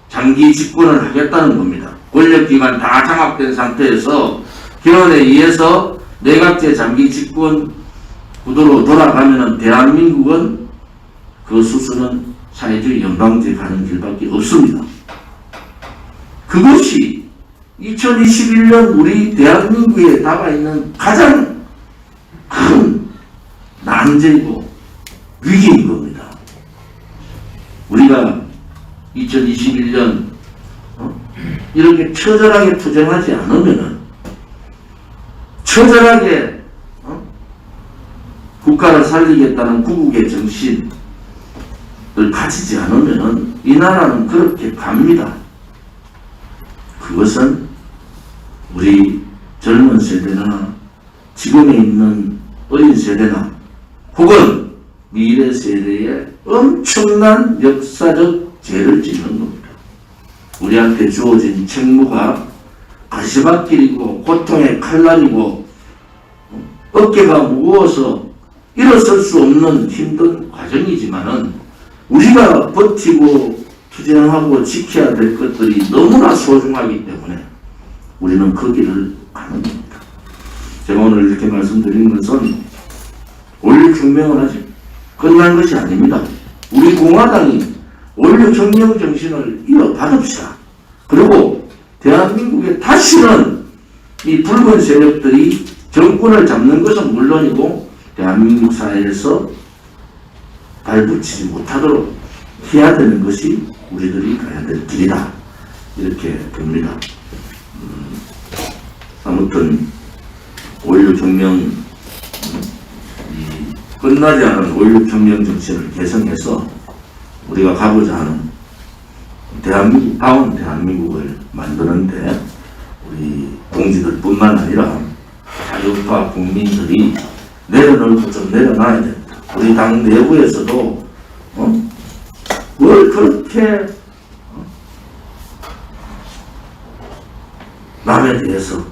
장기 집권을 하겠다는 겁니다. 권력기관 다 장악된 상태에서 개헌에 의해서 내각제 장기 집권 구도로 돌아가면 대한민국은 그 수순은 사회주의 연방제 가는 길밖에 없습니다. 그것이 2021년 우리 대한민국에 다가있는 가장 큰 난제이고 위기인 겁니다. 우리가 2021년 이렇게 처절하게 투쟁하지 않으면은, 처절하게 국가를 살리겠다는 구국의 정신을 가지지 않으면은 이 나라는 그렇게 갑니다. 그것은 우리 젊은 세대나 지금에 있는 어린 세대나 혹은 미래 세대에 엄청난 역사적 죄를 짓는 겁니다. 우리한테 주어진 책무가 가시밭길이고 고통의 칼날이고 어깨가 무거워서 일어설 수 없는 힘든 과정이지만은 우리가 버티고 투쟁하고 지켜야 될 것들이 너무나 소중하기 때문에 우리는 그 길을 가는 겁니다. 제가 오늘 이렇게 말씀드리는 것은 올림픽혁명은 아직 끝난 것이 아닙니다. 우리 공화당이 올림픽혁명 정신을 이어받읍시다. 그리고 대한민국에 다시는 이 붉은 세력들이 정권을 잡는 것은 물론이고 대한민국 사회에서 발붙이지 못하도록 해야 되는 것이 우리들이 가야 될 길이다. 이렇게 봅니다. 아무튼 5.16 혁명, 이 끝나지 않은 5.16 혁명 정신을 개성해서 우리가 가고자 하는 다운 대한민국을 만드는데 우리 동지들뿐만 아니라 자유파 국민들이 내려놓고 좀 내려놔야 됩니다. 우리 당 내부에서도 뭘 그렇게 남에 대해서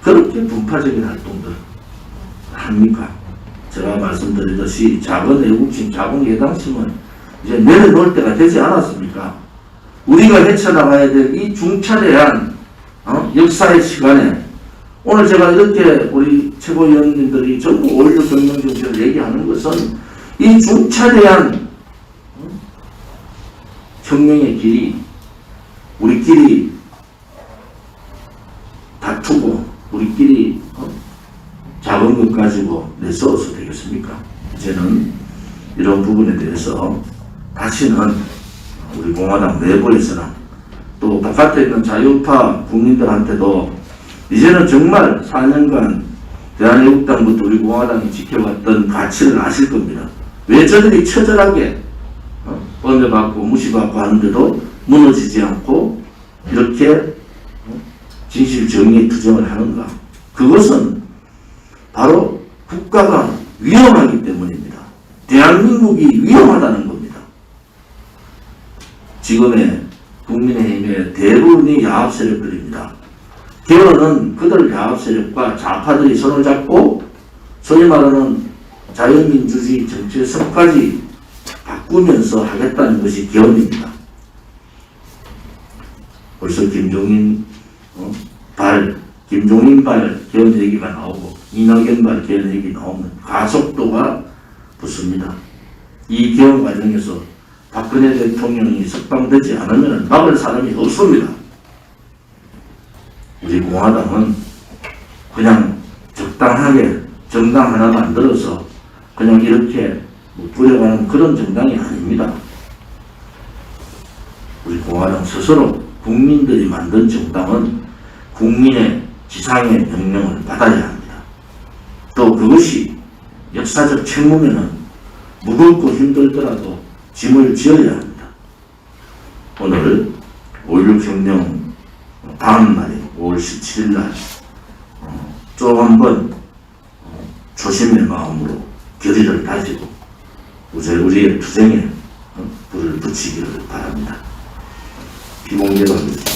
그렇게 분파적인 활동들 합니까? 제가 말씀드리듯이 작은 애국심, 작은 예당심은 이제 내려놓을 때가 되지 않았습니까? 우리가 헤쳐나가야 될 이 중차대한 역사의 시간에 오늘 제가 이렇게 우리 최고위원님들이 전부 5.16 혁명 정신을 얘기하는 것은 이 중차대한 혁명의 길이 우리끼리 다투고 우리끼리 작은 것 가지고 내세워서 되겠습니까? 이제는 이런 부분에 대해서 다시는 우리 공화당 내부에서는 또 바깥에 있는 자유파 국민들한테도 이제는 정말 4년간 대한애국당부터 우리 공화당이 지켜왔던 가치를 아실 겁니다. 왜 저들이 처절하게 번뇌받고 무시받고 하는데도 무너지지 않고 이렇게 진실 정의의 투쟁을 하는가? 그것은 바로 국가가 위험하기 때문입니다. 대한민국이 위험하다는 겁니다. 지금의 국민의힘의 대부분이 야합 세력들입니다. 개헌은 그들 야합 세력과 좌파들이 손을 잡고 소위 말하는 자유민주주의 정치의 성까지 바꾸면서 하겠다는 것이 개헌입니다. 벌써 김종인 발 개헌 얘기가 나오고 이낙연 발 개헌 얘기 나오면 가속도가 붙습니다. 이 개헌 과정에서 박근혜 대통령이 석방되지 않으면 막을 사람이 없습니다. 우리 공화당은 그냥 적당하게 정당 하나 만들어서 그냥 이렇게 뿌려가는 그런 정당이 아닙니다. 우리 공화당 스스로 국민들이 만든 정당은 국민의 지상의 명령을 받아야 합니다. 또 그것이 역사적 책무면은 무겁고 힘들더라도 짐을 지어야 합니다. 오늘 5.16 혁명 다음 날인 5월 17일 날 또 한번 조심의 마음으로 결의를 다지고 우리의 투쟁에 불을 붙이기를 바랍니다. 비공개로 하겠습니다.